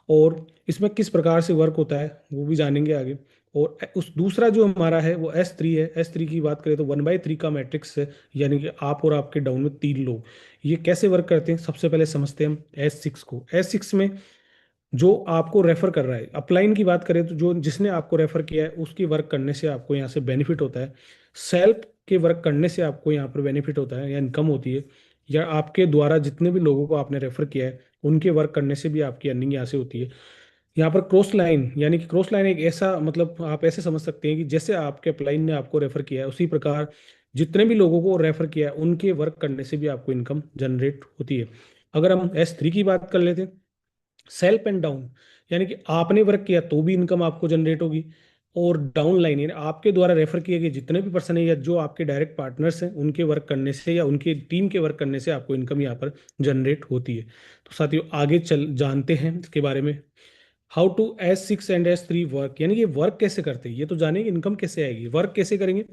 और इसमें किस प्रकार से वर्क होता है वो भी जानेंगे आगे। और उस दूसरा जो हमारा है वो S3 है। S3 की बात करें तो 1/3 का मैट्रिक्स है, यानी कि आप और आपके डाउन में 3 लोग। ये कैसे वर्क करते हैं, सबसे पहले समझते हैं हम S6 को। S6 में जो आपको रेफर कर रहा है, अपलाइन की बात करें तो जो जिसने आपको रेफर किया है उसकी वर्क करने से आपको यहाँ से बेनिफिट होता है। सेल्फ के वर्क करने से आपको यहाँ पर बेनिफिट होता है या इनकम होती है। या आपके द्वारा जितने भी लोगों को आपने रेफर किया है उनके वर्क करने से भी आपकी अर्निंग यहाँ से होती है। यहाँ पर क्रॉस लाइन, यानी कि क्रॉस लाइन एक ऐसा, मतलब आप ऐसे समझ सकते हैं कि जैसे आपके अपलाइन ने आपको रेफर किया है उसी प्रकार जितने भी लोगों को रेफर किया है उनके वर्क करने से भी आपको इनकम जनरेट होती है। अगर हम S3 की बात कर लेते हैं, सेल्फ एंड डाउन, यानी कि आपने वर्क किया तो भी इनकम आपको जनरेट होगी। और डाउन लाइन यानी आपके द्वारा रेफर किए गए जितने भी पर्सन है या जो आपके डायरेक्ट पार्टनर्स हैं उनके वर्क करने से या उनके टीम के वर्क करने से आपको इनकम यहाँ पर जनरेट होती है। तो साथियों आगे चल जानते हैं इसके बारे में। How to S6 and S3 work, यानी कि वर्क कैसे करते हैं, ये तो जानेंगे। इनकम कैसे आएगी, वर्क कैसे करेंगे।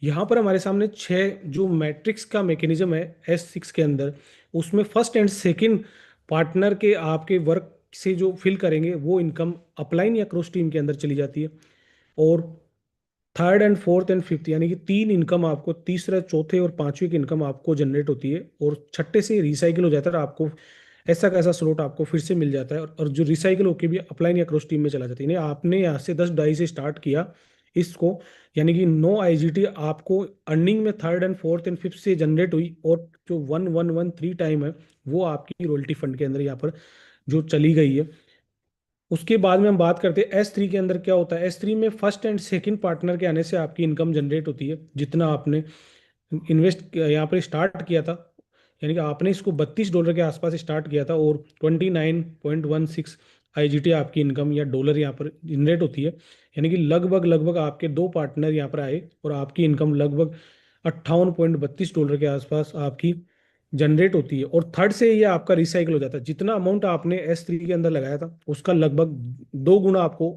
यहाँ पर हमारे सामने छह जो मैट्रिक्स का मैकेनिज्म है S6 के अंदर, उसमें फर्स्ट एंड सेकंड पार्टनर के आपके वर्क से जो फिल करेंगे वो इनकम अपलाइन या क्रॉस टीम के अंदर चली जाती है। और third and fourth and fifth यानी कि तीन इनकम आपको, तीसरा चौथे और पांचवे की इनकम आपको जनरेट होती है, और छठे से रिसाइकिल हो जाता है, और आपको ऐसा कैसा स्लॉट आपको फिर से मिल जाता है, और जो रिसाइकिल होकर भी अपलाइन या क्रॉस टीम में चला जाता है। यानी आपने यहाँ से 10 डाई से स्टार्ट किया इसको, यानी कि 9 IGT आपको अर्निंग में third and fourth and fifth से जनरेट हुई, और जो 1113 टाइम है वो आपकी रॉयल्टी फंड के अंदर यहाँ पर जो चली गई है। उसके बाद में हम बात करते हैं S3 के अंदर क्या होता है। S3 में फर्स्ट एंड सेकंड पार्टनर के आने से आपकी इनकम जनरेट होती है, जितना आपने इन्वेस्ट यहाँ पर स्टार्ट किया था, यानी कि आपने इसको $32 के आसपास स्टार्ट किया था, और 29.16 IGT आपकी इनकम या डॉलर यहाँ पर जनरेट होती है। यानी कि लगभग लगभग आपके दो पार्टनर यहाँ पर आए, और आपकी इनकम लगभग $58.32 के आसपास आपकी जनरेट होती है। और थर्ड से ये आपका रिसाइकल हो जाता है, जितना अमाउंट आपने S3 के अंदर लगाया था उसका लगभग 2 गुना आपको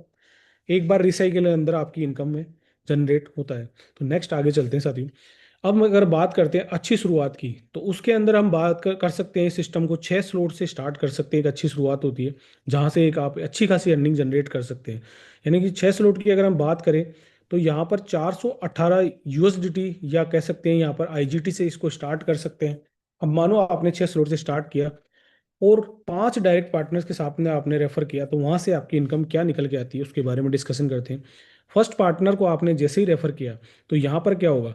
एक बार रिसाइकिल के अंदर आपकी इनकम में जनरेट होता है। तो नेक्स्ट आगे चलते हैं साथियों। अब अगर बात करते हैं अच्छी शुरुआत की, तो उसके अंदर हम बात कर सकते हैं, सिस्टम को 6 स्लॉट से स्टार्ट कर सकते हैं, एक अच्छी शुरुआत होती है जहां से एक आप अच्छी खासी अर्निंग जनरेट कर सकते हैं। यानी कि 6 स्लॉट की अगर हम बात करें तो यहाँ पर 418 USDT या कह सकते हैं यहाँ पर IGT से इसको स्टार्ट कर सकते हैं। अब मानो आपने 6 स्लॉट से स्टार्ट किया और 5 डायरेक्ट पार्टनर्स के साथ में आपने रेफर किया, तो वहां से आपकी इनकम क्या निकल के आती है उसके बारे में डिस्कशन करते हैं। फर्स्ट पार्टनर को आपने जैसे ही रेफर किया तो यहाँ पर क्या होगा,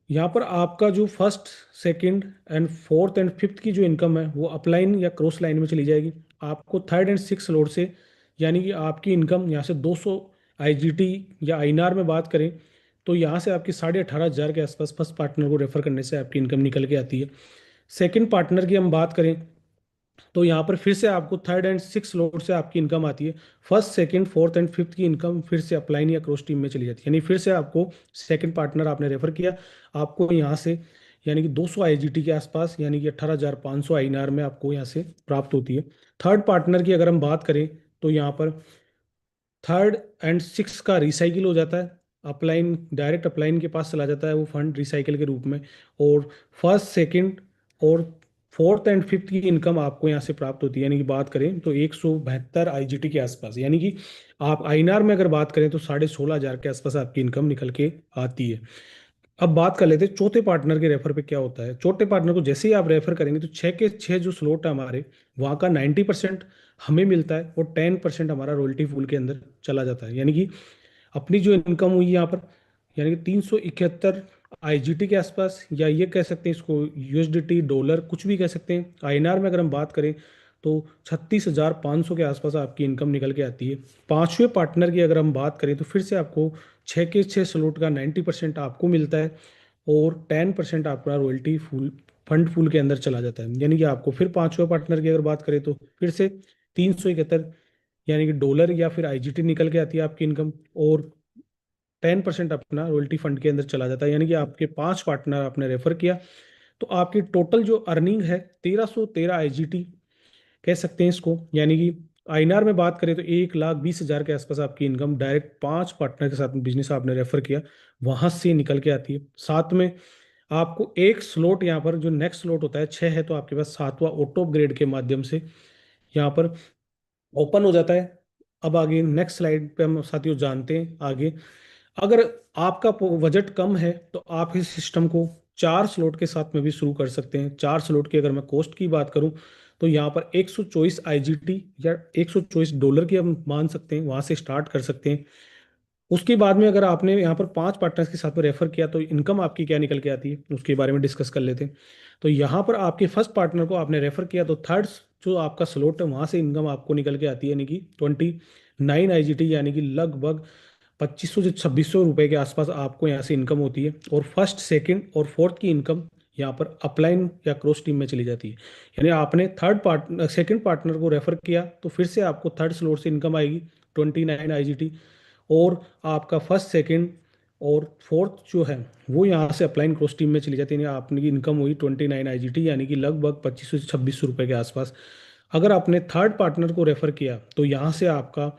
यहाँ पर आपका जो first second and fourth and fifth की जो इनकम है वो अपलाइन या क्रॉस लाइन में चली जाएगी। आपको थर्ड एंड सिक्स लोड से, यानी कि आपकी इनकम यहाँ से 200 IGT या INR में बात करें तो यहाँ से आपकी 18,500 के आसपास फर्स्ट पार्टनर को रेफर करने से आपकी इनकम निकल के आती है। सेकंड पार्टनर की हम बात करें तो यहाँ पर फिर से आपको थर्ड एंड सिक्स लोड से आपकी इनकम आती है। First second fourth and fifth की इनकम फिर से अपलाइन या क्रॉस टीम में चली जाती है, यानी फिर से आपको सेकंड पार्टनर आपने रेफर किया, आपको यहाँ से यानी कि 200 IGT के आसपास, यानी कि 18,500 INR में आपको यहाँ से प्राप्त होती है। थर्ड पार्टनर की अगर हम बात करें तो यहाँ पर थर्ड एंड सिक्स का रिसाइकिल हो जाता है, अपलाइन डायरेक्ट अपलाइन के पास चला जाता है वो फंड रिसाइकिल के रूप में, और फर्स्ट सेकंड और फोर्थ एंड फिफ्थ की इनकम आपको यहाँ से प्राप्त होती है। यानी कि बात करें तो 172 IGT के आसपास, यानी कि आप INR में अगर बात करें तो 16,500 के आसपास आपकी इनकम निकल के आती है। अब बात कर लेते हैं चौथे पार्टनर के रेफर पे क्या होता है। चौथे पार्टनर को जैसे ही आप रेफर करेंगे तो 6 के 6 जो स्लॉट है हमारे, वहाँ का 90% हमें मिलता है, और 10% हमारा रॉयल्टी पूल के अंदर चला जाता है। यानी कि अपनी जो इनकम हुई यहाँ पर, यानी कि 371 IGT के आसपास, या ये कह सकते हैं इसको USDT डॉलर कुछ भी कह सकते हैं। INR में अगर हम बात करें तो 36,500 के आसपास आपकी इनकम निकल के आती है। पांचवें पार्टनर की अगर हम बात करें तो फिर से आपको 6 के 6 स्लॉट का 90% आपको मिलता है, और 10% आपका रॉयल्टी फूल फंड फूल के अंदर चला जाता है। यानी कि आपको फिर पांचवें पार्टनर की अगर बात करें तो फिर से 371 यानी कि डॉलर या फिर IGT निकल के आती है आपकी इनकम, और 10% अपना रॉयल्टी फंड के अंदर चला जाता है। यानी कि आपके 5 पार्टनर आपने रेफर किया तो आपकी टोटल जो अर्निंग है 1313 IGT कह सकते हैं इसको। यानी कि INR में बात करें तो 1,20,000 के आसपास आपकी इनकम डायरेक्ट 5 पार्टनर के साथ बिजनेस आपने रेफर किया वहां से निकल के आती है। साथ में आपको एक स्लॉट यहाँ पर जो नेक्स्ट स्लॉट होता है 6 है, तो आपके पास सातवां ऑटो अपग्रेड के माध्यम से यहाँ पर ओपन हो जाता है। अब आगे नेक्स्ट स्लाइड पे हम साथियों जानते हैं आगे। अगर आपका बजट कम है तो आप इस सिस्टम को 4 स्लॉट के साथ में भी शुरू कर सकते हैं। 4 स्लॉट की अगर मैं कॉस्ट की बात करूं तो यहाँ पर 124 IGT या $124 की हम मान सकते हैं, वहां से स्टार्ट कर सकते हैं। उसके बाद में अगर आपने यहाँ पर 5 पार्टनर्स के साथ में रेफर किया तो इनकम आपकी क्या निकल के आती है उसके बारे में डिस्कस कर लेते हैं। तो यहाँ पर आपके फर्स्ट पार्टनर को आपने रेफर किया तो थर्ड जो आपका स्लॉट है वहां से इनकम आपको निकल के आती है, यानी कि 29 IGT, यानी कि लगभग 2500 से 2600 रुपए के आसपास आपको यहाँ से इनकम होती है। और फर्स्ट सेकंड और फोर्थ की इनकम यहाँ पर अपलाइन या क्रॉस टीम में चली जाती है। यानी आपने थर्ड पार्टनर सेकंड पार्टनर को रेफर किया तो फिर से आपको थर्ड स्लॉट से इनकम आएगी 29 IGT, और आपका फर्स्ट सेकंड और फोर्थ जो है वो यहाँ से अपलाइन क्रॉस टीम में चली जाती है। यानी आपकी इनकम हुई 29 IGT, यानी कि लगभग 2500 से 2600 रुपए के आसपास। अगर आपने थर्ड पार्टनर को रेफर किया तो यहाँ से आपका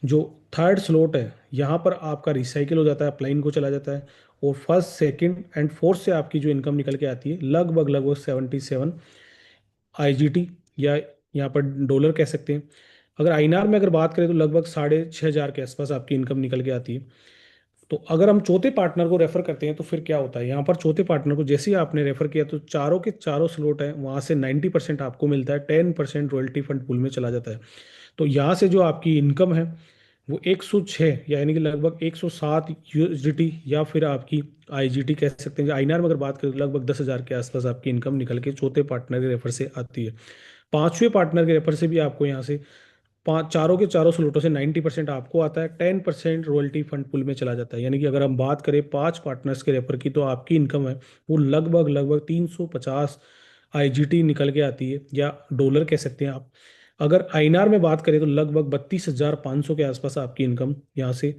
जो थर्ड स्लॉट है यहाँ पर आपका रिसाइकिल हो जाता है, अपलाइन को चला जाता है, और फर्स्ट सेकंड एंड फोर्थ से आपकी जो इनकम निकल के आती है लगभग लगभग 77 आईजीटी, या यहाँ पर डॉलर कह सकते हैं। अगर आईएनआर में अगर बात करें तो लगभग 6,500 के आसपास आपकी इनकम निकल के आती है। तो अगर हम चौथे पार्टनर को रेफर करते हैं तो फिर क्या होता है, यहाँ पर चौथे पार्टनर को जैसे ही आपने रेफर किया तो चारों के चारों स्लॉट है वहाँ से 90% आपको मिलता है, 10% रॉयल्टी फंड पूल में चला जाता है। तो यहाँ से जो आपकी इनकम है वो 106 यानी कि लगभग 107 यूएसडीटी या फिर आपकी आईजीटी कह सकते हैं। आईएनआर में अगर बात करें तो लगभग 10,000 के आसपास आपकी इनकम निकल के चौथे पार्टनर के रेफर से आती है। पांचवें पार्टनर के रेफर से भी आपको यहाँ से पाँच चारों के चारों स्लॉटों से 90% आपको आता है, 10% रॉयल्टी फंड पुल में चला जाता है। यानी कि अगर हम बात करें 5 पार्टनर्स के रेफर की तो आपकी इनकम है वो लगभग लगभग 350 आईजीटी निकल के आती है, या डॉलर कह सकते हैं आप। अगर आईएनआर में बात करें तो लगभग 32,500 के आसपास आपकी इनकम यहाँ से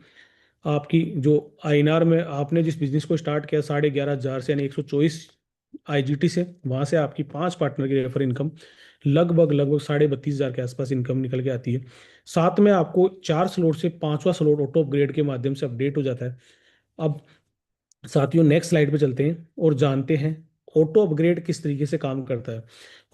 आपकी जो आईएनआर में आपने जिस बिजनेस को स्टार्ट किया 11,500 से यानी 124 आईजीटी से, वहां से आपकी 5 पार्टनर की रेफर इनकम लगभग लगभग 32,500 के आसपास इनकम निकल के आती है। साथ में आपको 4 स्लॉट से पांचवा स्लॉट ऑटो अपग्रेड के माध्यम से अपडेट हो जाता है। अब साथियों नेक्स्ट स्लाइड पे चलते हैं और जानते हैं ऑटो अपग्रेड किस तरीके से काम करता है।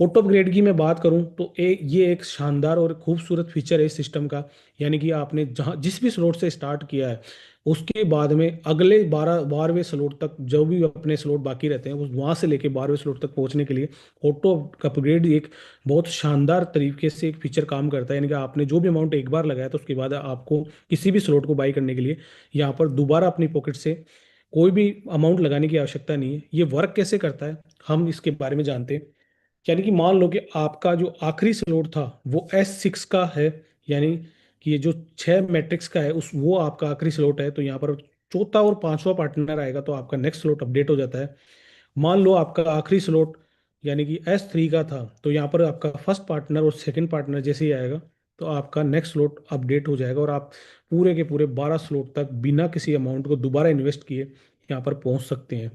ऑटो अपग्रेड की मैं बात करूं तो ये एक शानदार और खूबसूरत फीचर है इस सिस्टम का। यानी कि आपने जहां जिस भी स्लॉट से स्टार्ट किया है उसके बाद में अगले 12वें स्लॉट तक जो भी अपने स्लॉट बाकी रहते हैं उस वहां से लेके 12वें स्लॉट तक पहुंचने के लिए ऑटो अपग्रेड एक बहुत शानदार तरीके से एक फीचर काम करता है। यानी कि आपने जो भी अमाउंट एक बार लगाया तो उसके बाद आपको किसी भी स्लॉट को बाई करने के लिए यहाँ पर दोबारा अपनी पॉकेट से कोई भी अमाउंट लगाने की आवश्यकता नहीं है। ये वर्क कैसे करता है हम इसके बारे में जानते हैं। यानी कि मान लो कि आपका जो आखिरी स्लॉट था वो S6 का है, यानी कि ये जो 6 मैट्रिक्स का है उस वो आपका आखिरी स्लॉट है। तो यहाँ पर चौथा और पांचवा पार्टनर आएगा तो आपका नेक्स्ट स्लॉट अपडेट हो जाता है। मान लो आपका आखिरी स्लॉट यानी कि S3 का था तो यहाँ पर आपका फर्स्ट पार्टनर और सेकंड पार्टनर जैसे ही आएगा तो आपका नेक्स्ट स्लॉट अपडेट हो जाएगा और आप पूरे के पूरे 12 स्लॉट तक बिना किसी अमाउंट को दोबारा इन्वेस्ट किए यहाँ पर पहुंच सकते हैं।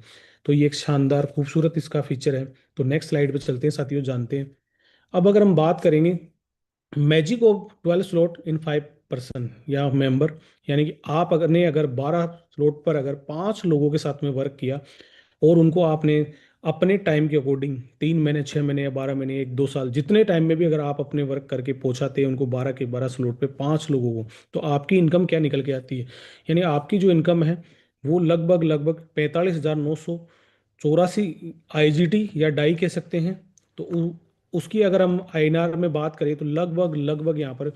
तो ये एक शानदार खूबसूरत इसका फीचर है। तो नेक्स्ट स्लाइड पे चलते हैं साथियों, जानते हैं। अब अगर हम बात करेंगे magic of 12 slot in 5 person या मेंबर, यानी कि आप अगर 12 स्लॉट पर अगर 5 लोगों के साथ में वर्क किया और उनको आपने अपने टाइम के अकॉर्डिंग 3 महीने 6 महीने या 12 महीने 1 2 साल जितने टाइम में भी अगर आप अपने वर्क करके पहुंचाते हैं उनको 12 के 12 स्लॉट पे 5 लोगों को, तो आपकी इनकम क्या निकल के आती है। यानी आपकी जो इनकम है वो लगभग लगभग 45,984 आईजीटी या डाई कह सकते हैं। तो उसकी अगर हम आईएनआर में बात करें तो लगभग लगभग यहाँ पर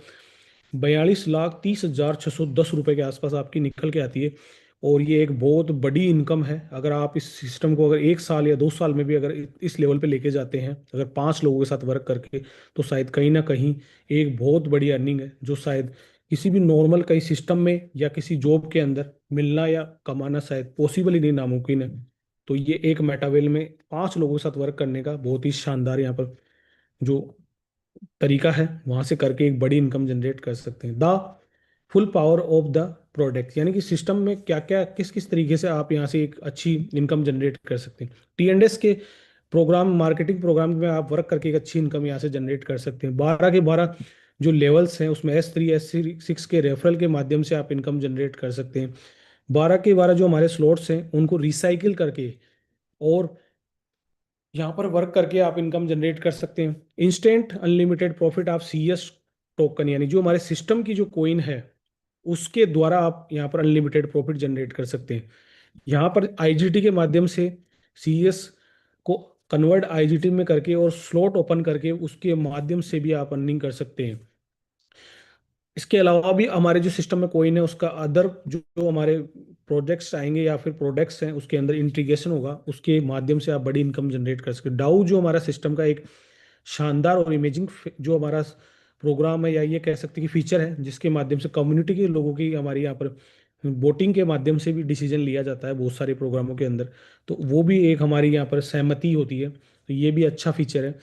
42,30,610 रुपए के आसपास आपकी निकल के आती है। और ये एक बहुत बड़ी इनकम है। अगर आप इस सिस्टम को अगर 1 साल या 2 साल में भी अगर इस लेवल पे लेके जाते हैं अगर 5 लोगों के साथ वर्क करके, तो शायद कहीं ना कहीं एक बहुत बड़ी अर्निंग है जो शायद किसी भी नॉर्मल कहीं सिस्टम में या किसी जॉब के अंदर मिलना या कमाना शायद पॉसिबल ही नहीं, नामुमकिन है। तो ये एक मेटावेल में 5 लोगों के साथ वर्क करने का बहुत ही शानदार यहाँ पर जो तरीका है वहां से करके एक बड़ी इनकम जनरेट कर सकते हैं। The full power of the product, यानी कि सिस्टम में क्या क्या किस किस तरीके से आप यहाँ से एक अच्छी इनकम जनरेट कर सकते हैं। T&S के प्रोग्राम मार्केटिंग प्रोग्राम में आप वर्क करके एक अच्छी इनकम यहाँ से जनरेट कर सकते हैं। 12 के 12 जो लेवल्स हैं उसमें S3 S6 के रेफरल के माध्यम से आप इनकम जनरेट कर सकते हैं। 12 के 12 जो हमारे स्लॉट्स हैं उनको रिसाइकिल करके और यहाँ पर वर्क करके आप इनकम जनरेट कर सकते हैं। इंस्टेंट अनलिमिटेड प्रॉफिट आप CS टोकन यानी जो हमारे सिस्टम की जो कोइन है उसके द्वारा आप यहाँ पर अनलिमिटेड प्रॉफिट जनरेट कर सकते हैं। यहाँ पर आईजीटी के माध्यम से CS को कन्वर्ट आईजीटी में करके और स्लॉट ओपन करके उसके माध्यम से भी आप अर्निंग कर सकते हैं। इसके अलावा भी हमारे जो सिस्टम में कोइन है उसका अदर जो हमारे प्रोजेक्ट्स आएंगे या फिर प्रोडक्ट्स हैं उसके अंदर इंटीग्रेशन होगा उसके माध्यम से आप बड़ी इनकम जनरेट कर सकते हैं। डाउ जो हमारा सिस्टम का एक शानदार और इमेजिंग जो हमारा प्रोग्राम है या ये कह सकते हैं कि फीचर है जिसके माध्यम से कम्युनिटी के लोगों की हमारी यहाँ पर वोटिंग के माध्यम से भी डिसीजन लिया जाता है बहुत सारे प्रोग्रामों के अंदर। तो वो भी एक हमारी यहाँ पर सहमति होती है, तो ये भी अच्छा फीचर है।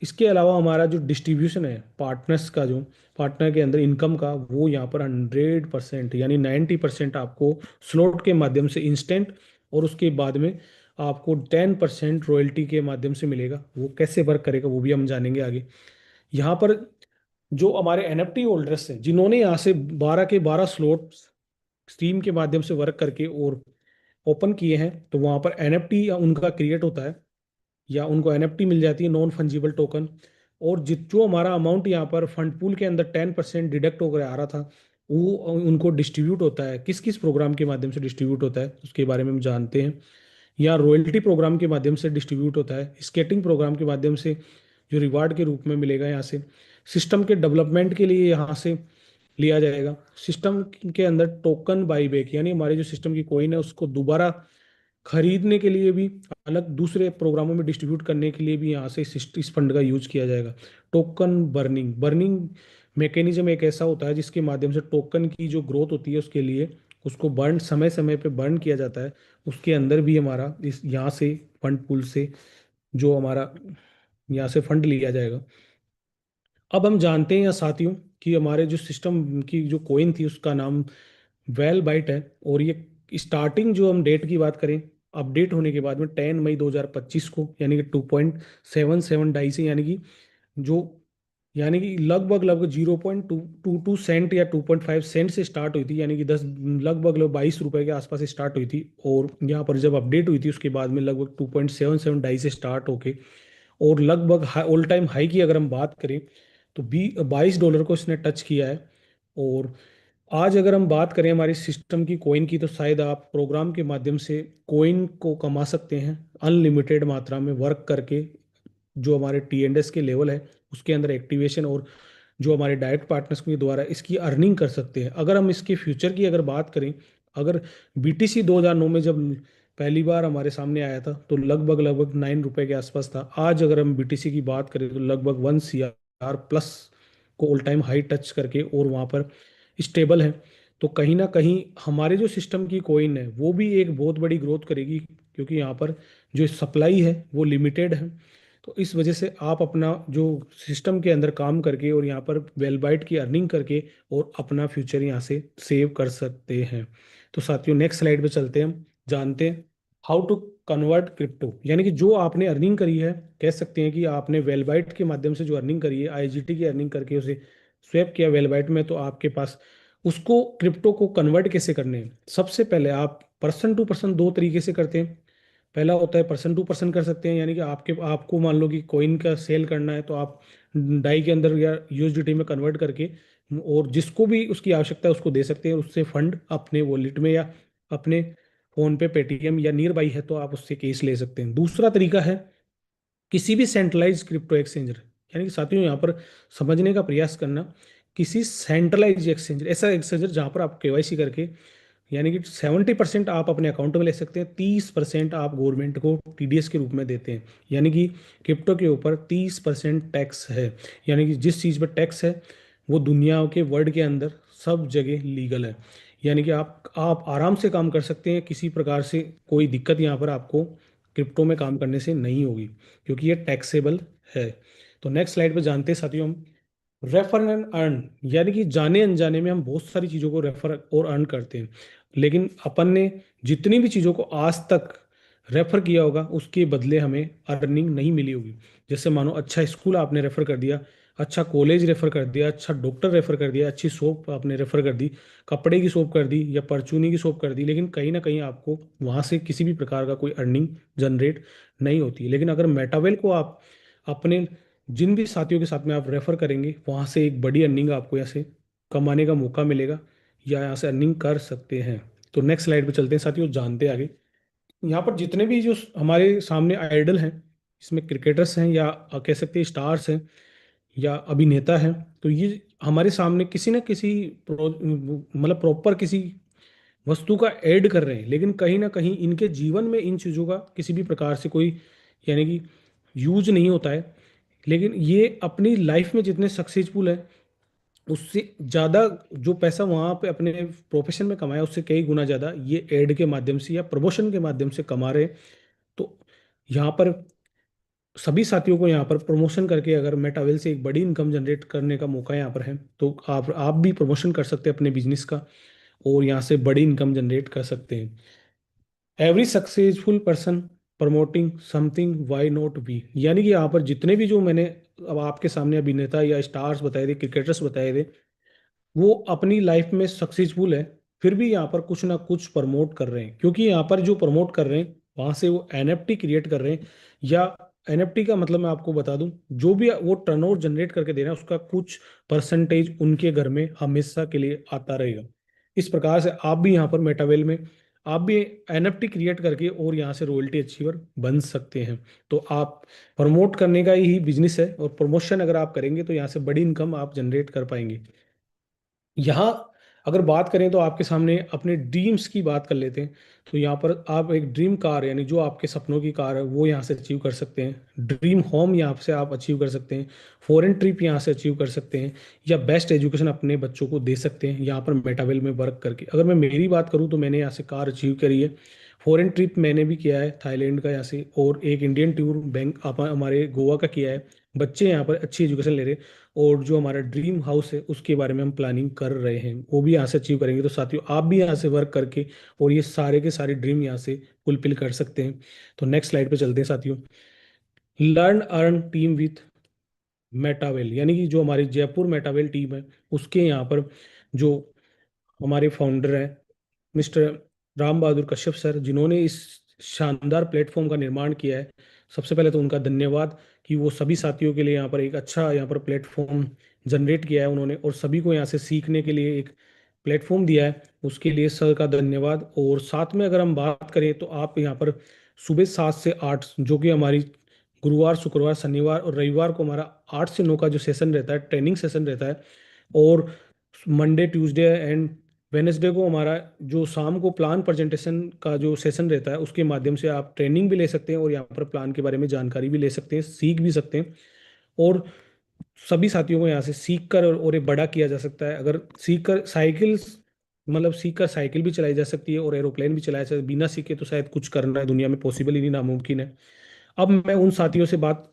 इसके अलावा हमारा जो डिस्ट्रीब्यूशन है पार्टनर्स का जो पार्टनर के अंदर इनकम का वो यहाँ पर 100% यानी 90% आपको स्लॉट के माध्यम से इंस्टेंट और उसके बाद में आपको 10% रॉयल्टी के माध्यम से मिलेगा। वो कैसे वर्क करेगा वो भी हम जानेंगे आगे। यहाँ पर जो हमारे NFT होल्डर्स हैं जिन्होंने यहाँ से 12 के 12 स्लॉट स्ट्रीम के माध्यम से वर्क करके और ओपन किए हैं तो वहाँ पर एनएफटी उनका क्रिएट होता है, या उनको एनएफटी मिल जाती है, नॉन फंजिबल टोकन। और जित जो हमारा अमाउंट यहाँ पर फंड पूल के अंदर 10% डिडक्ट होकर आ रहा था, वो उनको डिस्ट्रीब्यूट होता है। किस किस प्रोग्राम के माध्यम से डिस्ट्रीब्यूट होता है उसके बारे में हम जानते हैं। या रॉयल्टी प्रोग्राम के माध्यम से डिस्ट्रीब्यूट होता है, स्केटिंग प्रोग्राम के माध्यम से जो रिवार्ड के रूप में मिलेगा यहाँ से, सिस्टम के डेवलपमेंट के लिए यहाँ से लिया जाएगा। सिस्टम के अंदर टोकन बाईबैक, यानी हमारे जो सिस्टम की कॉइन है उसको दोबारा खरीदने के लिए भी, अलग दूसरे प्रोग्रामों में डिस्ट्रीब्यूट करने के लिए भी यहाँ से इस फंड का यूज किया जाएगा। टोकन बर्निंग, बर्निंग मैकेनिज्म एक ऐसा होता है जिसके माध्यम से टोकन की जो ग्रोथ होती है उसके लिए उसको बर्न, समय समय पे बर्न किया जाता है। उसके अंदर भी हमारा इस यहाँ से फंड पूल से जो हमारा यहाँ से फंड लिया जाएगा। अब हम जानते हैं या साथियों कि हमारे जो सिस्टम की जो कोइन थी उसका नाम वेल बाइट है। और ये स्टार्टिंग जो हम डेट की बात करें, अपडेट होने के बाद में 10 मई 2025 को, यानी कि 2.77 डाई से, जो यानी कि लगभग लगभग 0.22 सेंट या 2.5 सेंट से स्टार्ट हुई थी, यानी कि लगभग 22 रुपए के आसपास स्टार्ट हुई थी। और यहाँ पर जब अपडेट हुई थी उसके बाद में लगभग 2.77 डाई से स्टार्ट होके और लगभग ऑल टाइम हाई की अगर हम बात करें तो $22 को इसने टच किया है। और आज अगर हम बात करें हमारी सिस्टम की कोइन की, तो शायद आप प्रोग्राम के माध्यम से कोइन को कमा सकते हैं अनलिमिटेड मात्रा में वर्क करके। जो हमारे टी एंड एस के लेवल है उसके अंदर एक्टिवेशन, और जो हमारे डायरेक्ट पार्टनर्स के द्वारा इसकी अर्निंग कर सकते हैं। अगर हम इसके फ्यूचर की अगर बात करें, अगर बीटीसी 2009 में जब पहली बार हमारे सामने आया था तो लगभग लगभग 9 रुपए के आसपास था। आज अगर हम बीटीसी की बात करें तो लगभग 1 CR प्लस को ऑल टाइम हाई टच करके और वहाँ पर स्टेबल है। तो कहीं ना कहीं हमारे जो सिस्टम की कोइन है वो भी एक बहुत बड़ी ग्रोथ करेगी, क्योंकि यहाँ पर जो सप्लाई है वो लिमिटेड है। तो इस वजह से आप अपना जो सिस्टम के अंदर काम करके और यहाँ पर वेलबाइट की अर्निंग करके और अपना फ्यूचर यहाँ से सेव कर सकते हैं। तो साथियों नेक्स्ट स्लाइड पे चलते हैं, हम जानते हैं हाउ टू कन्वर्ट क्रिप्टो, यानी कि जो आपने अर्निंग करी है, कह सकते हैं कि आपने वेलबाइट के माध्यम से जो अर्निंग करी है, आईजीटी की अर्निंग करके उसे स्वैप किया वेलबाइट में, तो आपके पास उसको क्रिप्टो को कन्वर्ट कैसे करने हैं। सबसे पहले आप पर्सन टू पर्सन दो तरीके से करते हैं। पहला होता है पर्सन टू पर्सन कर सकते हैं, यानी कि आपको मान लो कि कॉइन का सेल करना है तो आप डाई के अंदर या यूएसडीटी में कन्वर्ट करके और जिसको भी उसकी आवश्यकता है उसको दे सकते हैं, उससे फंड अपने वॉलेट में या अपने फोन पे, पेटीएम या नियर बाई है तो आप उससे केस ले सकते हैं। दूसरा तरीका है किसी भी सेंट्रलाइज क्रिप्टो एक्सचेंजर, यानी कि साथियों यहाँ पर समझने का प्रयास करना, किसी सेंट्रलाइज एक्सचेंजर, ऐसा एक्सचेंजर जहाँ पर आप केवाईसी करके, यानी कि 70% आप अपने अकाउंट में ले सकते हैं, 30% आप गवर्नमेंट को टीडीएस के रूप में देते हैं। यानी कि क्रिप्टो के ऊपर 30% टैक्स है, यानी कि जिस चीज़ पर टैक्स है वो दुनिया के वर्ल्ड के अंदर सब जगह लीगल है। यानी कि आप आराम से काम कर सकते हैं, किसी प्रकार से कोई दिक्कत यहाँ पर आपको क्रिप्टो में काम करने से नहीं होगी, क्योंकि ये टैक्सेबल है। तो नेक्स्ट स्लाइड पे जानते हैं साथियों हम रेफर एंड अर्न, यानी कि जाने अनजाने में हम बहुत सारी चीज़ों को रेफर और अर्न करते हैं, लेकिन अपन ने जितनी भी चीज़ों को आज तक रेफर किया होगा उसके बदले हमें अर्निंग नहीं मिली होगी। जैसे मानो अच्छा स्कूल आपने रेफर कर दिया, अच्छा कॉलेज रेफर कर दिया, अच्छा डॉक्टर रेफर कर दिया, अच्छी शॉप आपने रेफर कर दी, कपड़े की शॉप कर दी या परचूनी की शॉप कर दी, लेकिन कहीं ना कहीं आपको वहाँ से किसी भी प्रकार का कोई अर्निंग जनरेट नहीं होती। लेकिन अगर मेटावेल को आप अपने जिन भी साथियों के साथ में आप रेफर करेंगे वहाँ से एक बड़ी अर्निंग आपको यहाँ से कमाने का मौका मिलेगा या यहाँ से अर्निंग कर सकते हैं। तो नेक्स्ट स्लाइड पे चलते हैं साथियों, जानते हैं आगे। यहाँ पर जितने भी जो हमारे सामने आइडल हैं, इसमें क्रिकेटर्स हैं या कह सकते हैं स्टार्स हैं या अभिनेता हैं, तो ये हमारे सामने किसी न किसी मतलब प्रॉपर किसी वस्तु का ऐड कर रहे हैं, लेकिन कहीं ना कहीं इनके जीवन में इन चीज़ों का किसी भी प्रकार से कोई यानी कि यूज नहीं होता है। लेकिन ये अपनी लाइफ में जितने सक्सेसफुल है उससे ज़्यादा जो पैसा वहाँ पे अपने प्रोफेशन में कमाया उससे कई गुना ज़्यादा ये एड के माध्यम से या प्रमोशन के माध्यम से कमा रहे हैं। तो यहाँ पर सभी साथियों को यहाँ पर प्रमोशन करके अगर मेटावेल से एक बड़ी इनकम जनरेट करने का मौका यहाँ पर है, तो आप भी प्रमोशन कर सकते हैं अपने बिजनेस का और यहाँ से बड़ी इनकम जनरेट कर सकते हैं। Every successful person promoting something, why not we, यानी कि यहाँ पर जितने भी जो मैंने अब आपके सामने अभिनेता या स्टार्स बताए थे, क्रिकेटर्स बताए थे, वो अपनी लाइफ में सक्सेसफुल है, फिर भी यहाँ पर कुछ ना कुछ प्रमोट कर रहे हैं, क्योंकि यहाँ पर जो प्रमोट कर रहे हैं वहां से वो एनएफटी क्रिएट कर रहे हैं। या एनएफटी का मतलब मैं आपको बता दूं, जो भी वो टर्नओवर जनरेट करके दे रहे हैं उसका कुछ परसेंटेज उनके घर में हमेशा के लिए आता रहेगा। इस प्रकार से आप भी यहाँ पर मेटावेल में आप भी एनएफटी क्रिएट करके और यहाँ से रॉयल्टी अचीवर बन सकते हैं। तो आप प्रमोट करने का ही बिजनेस है, और प्रमोशन अगर आप करेंगे तो यहाँ से बड़ी इनकम आप जनरेट कर पाएंगे। यहाँ अगर बात करें तो आपके सामने अपने ड्रीम्स की बात कर लेते हैं। तो यहाँ पर आप एक ड्रीम कार, यानी जो आपके सपनों की कार है, वो यहाँ से अचीव कर सकते हैं। ड्रीम होम यहाँ से आप अचीव कर सकते हैं। फॉरेन ट्रिप यहाँ से अचीव कर सकते हैं। या बेस्ट एजुकेशन अपने बच्चों को दे सकते हैं यहाँ पर मेटावेल में वर्क करके। अगर मैं मेरी बात करूँ तो मैंने यहाँ से कार अचीव करी है। फॉरेन ट्रिप मैंने भी किया है थाईलैंड का यहाँ से, और एक इंडियन टूर बैंक हमारे गोवा का किया है। बच्चे यहाँ पर अच्छी एजुकेशन ले रहे हैं। और जो हमारा ड्रीम हाउस है उसके बारे में हम प्लानिंग कर रहे हैं, वो भी यहाँ से अचीव करेंगे। तो साथियों, आप भी यहाँ से वर्क करके और ये सारे के सारे ड्रीम यहाँ से फुलफिल कर सकते हैं। तो नेक्स्ट स्लाइड पे चलते हैं साथियों। लर्न अर्न टीम विथ मेटावेल, यानी कि जो हमारी जयपुर मेटावेल टीम है उसके यहाँ पर जो हमारे फाउंडर हैं मिस्टर राम बहादुर कश्यप सर, जिन्होंने इस शानदार प्लेटफॉर्म का निर्माण किया है। सबसे पहले तो उनका धन्यवाद कि वो सभी साथियों के लिए यहाँ पर एक अच्छा यहाँ पर प्लेटफॉर्म जनरेट किया है उन्होंने, और सभी को यहाँ से सीखने के लिए एक प्लेटफॉर्म दिया है। उसके लिए सर का धन्यवाद। और साथ में अगर हम बात करें तो आप यहाँ पर सुबह 7 से 8, जो कि हमारी गुरुवार शुक्रवार शनिवार और रविवार को हमारा 8 से 9 का जो सेशन रहता है, ट्रेनिंग सेशन रहता है। और मंडे ट्यूसडे एंड वेनेसडे को हमारा जो शाम को प्लान प्रेजेंटेशन का जो सेशन रहता है, उसके माध्यम से आप ट्रेनिंग भी ले सकते हैं और यहाँ पर प्लान के बारे में जानकारी भी ले सकते हैं, सीख भी सकते हैं। और सभी साथियों को यहाँ से सीख कर और एक बड़ा किया जा सकता है। अगर सीख कर साइकिल, मतलब सीख कर साइकिल भी चलाई जा सकती है और एरोप्लेन भी चलाया जा सकता है। बिना सीखे तो शायद कुछ करना है दुनिया में पॉसिबल ही नहीं, नामुमकिन है। अब मैं उन साथियों से बात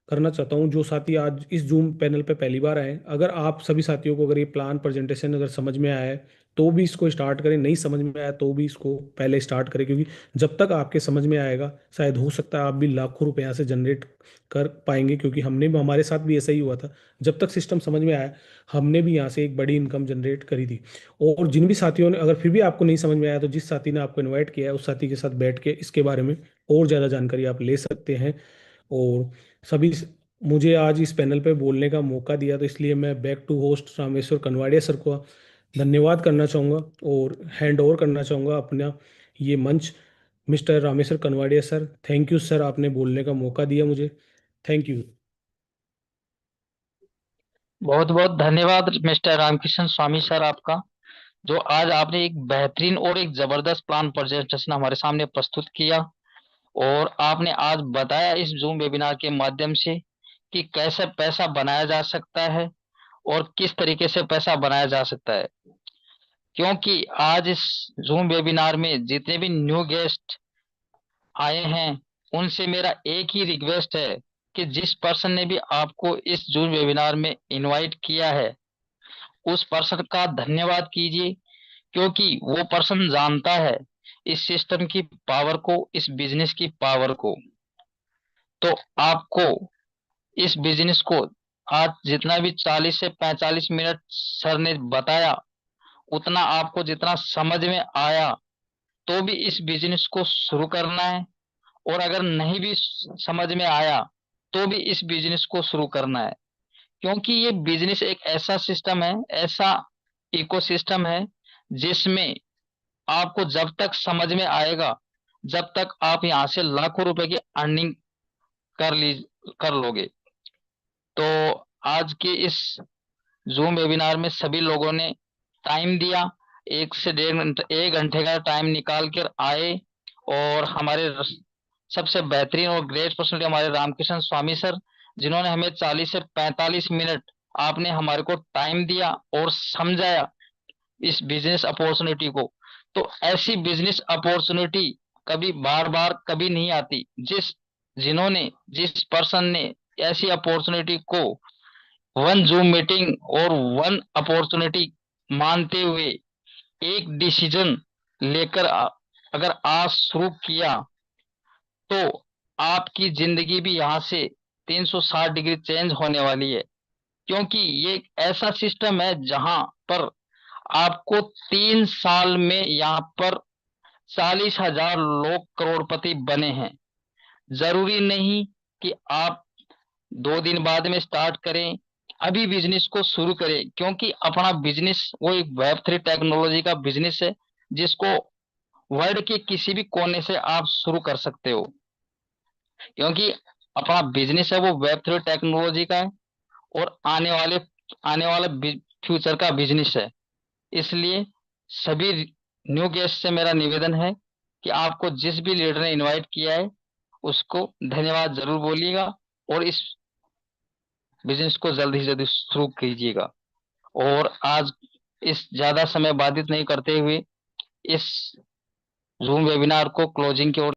करना चाहता हूं जो साथी आज इस जूम पैनल पे पहली बार आए हैं। अगर आप सभी साथियों को अगर ये प्लान प्रेजेंटेशन अगर समझ में आया है तो भी इसको स्टार्ट करें, नहीं समझ में आया तो भी इसको पहले स्टार्ट करें, क्योंकि जब तक आपके समझ में आएगा शायद हो सकता है आप भी लाखों रुपए यहाँ से जनरेट कर पाएंगे। क्योंकि हमने भी, हमारे साथ भी ऐसा ही हुआ था। जब तक सिस्टम समझ में आया हमने भी यहाँ से एक बड़ी इनकम जनरेट करी थी। और जिन भी साथियों ने, अगर फिर भी आपको नहीं समझ में आया तो जिस साथी ने आपको इन्वाइट किया है उस साथी के साथ बैठ के इसके बारे में और ज़्यादा जानकारी आप ले सकते हैं। और सभी मुझे आज इस पैनल पे बोलने का मौका दिया, तो इसलिए मैं back to host Rameshwar Kanwadia sir को धन्यवाद करना चाहूँगा और हैंड ओवर करना चाहूँगा अपना ये मंच mister Rameshwar Kanwadia sir. Thank you sir, आपने बोलने का मौका दिया मुझे। Thank you. बहुत बहुत धन्यवाद मिस्टर रामकिशन स्वामी सर आपका, जो आज आपने एक बेहतरीन और एक जबरदस्त प्लान प्रेजेंटेशन हमारे सामने प्रस्तुत किया। और आपने आज बताया इस जूम वेबिनार के माध्यम से कि कैसे पैसा बनाया जा सकता है और किस तरीके से पैसा बनाया जा सकता है। क्योंकि आज इस जूम वेबिनार में जितने भी न्यू गेस्ट आए हैं, उनसे मेरा एक ही रिक्वेस्ट है कि जिस पर्सन ने भी आपको इस जूम वेबिनार में इनवाइट किया है, उस पर्सन का धन्यवाद कीजिए। क्योंकि वो पर्सन जानता है इस सिस्टम की पावर को, इस बिजनेस की पावर को। तो आपको इस बिजनेस को आज जितना भी 40 से 45 मिनट सर ने बताया, उतना आपको जितना समझ में आया, तो भी इस बिजनेस को शुरू करना है। और अगर नहीं भी समझ में आया तो भी इस बिजनेस को शुरू करना है। क्योंकि ये बिजनेस एक ऐसा सिस्टम है, ऐसा इकोसिस्टम है, जिसमें आपको जब तक समझ में आएगा, जब तक आप यहाँ से लाखों रुपए की अर्निंग कर ली कर लोगे। तो आज के इस जूम वेबिनार में सभी लोगों ने टाइम दिया, 1 से 1.5 घंटे 1 घंटे का टाइम निकाल कर आए। और हमारे सबसे बेहतरीन और ग्रेट पर्सनलिटी हमारे रामकिशन स्वामी सर, जिन्होंने हमें 40 से 45 मिनट आपने हमारे को टाइम दिया और समझाया इस बिजनेस अपॉर्चुनिटी को। तो ऐसी बिजनेस अपॉर्चुनिटी कभी बार बार कभी नहीं आती। जिन्होंने जिस पर्सन ने ऐसी अपॉर्चुनिटी को वन जूम मीटिंग और वन अपॉर्चुनिटी मानते हुए एक डिसीजन लेकर अगर आज शुरू किया, तो आपकी जिंदगी भी यहाँ से 360 डिग्री चेंज होने वाली है। क्योंकि ये एक ऐसा सिस्टम है जहां पर आपको 3 साल में यहाँ पर 40,000 लोग करोड़पति बने हैं। जरूरी नहीं कि आप 2 दिन बाद में स्टार्ट करें, अभी बिजनेस को शुरू करें, क्योंकि अपना बिजनेस वो एक वेब 3 टेक्नोलॉजी का बिजनेस है, जिसको वर्ल्ड के किसी भी कोने से आप शुरू कर सकते हो। क्योंकि अपना बिजनेस है वो वेब 3 टेक्नोलॉजी का है, और आने वाला फ्यूचर का बिजनेस है। इसलिए सभी न्यू गेस्ट से मेरा निवेदन है कि आपको जिस भी लीडर ने इनवाइट किया है उसको धन्यवाद जरूर बोलिएगा, और इस बिजनेस को जल्दी से जल्दी शुरू कीजिएगा। और आज इस ज्यादा समय बाधित नहीं करते हुए इस जूम वेबिनार को क्लोजिंग की ओर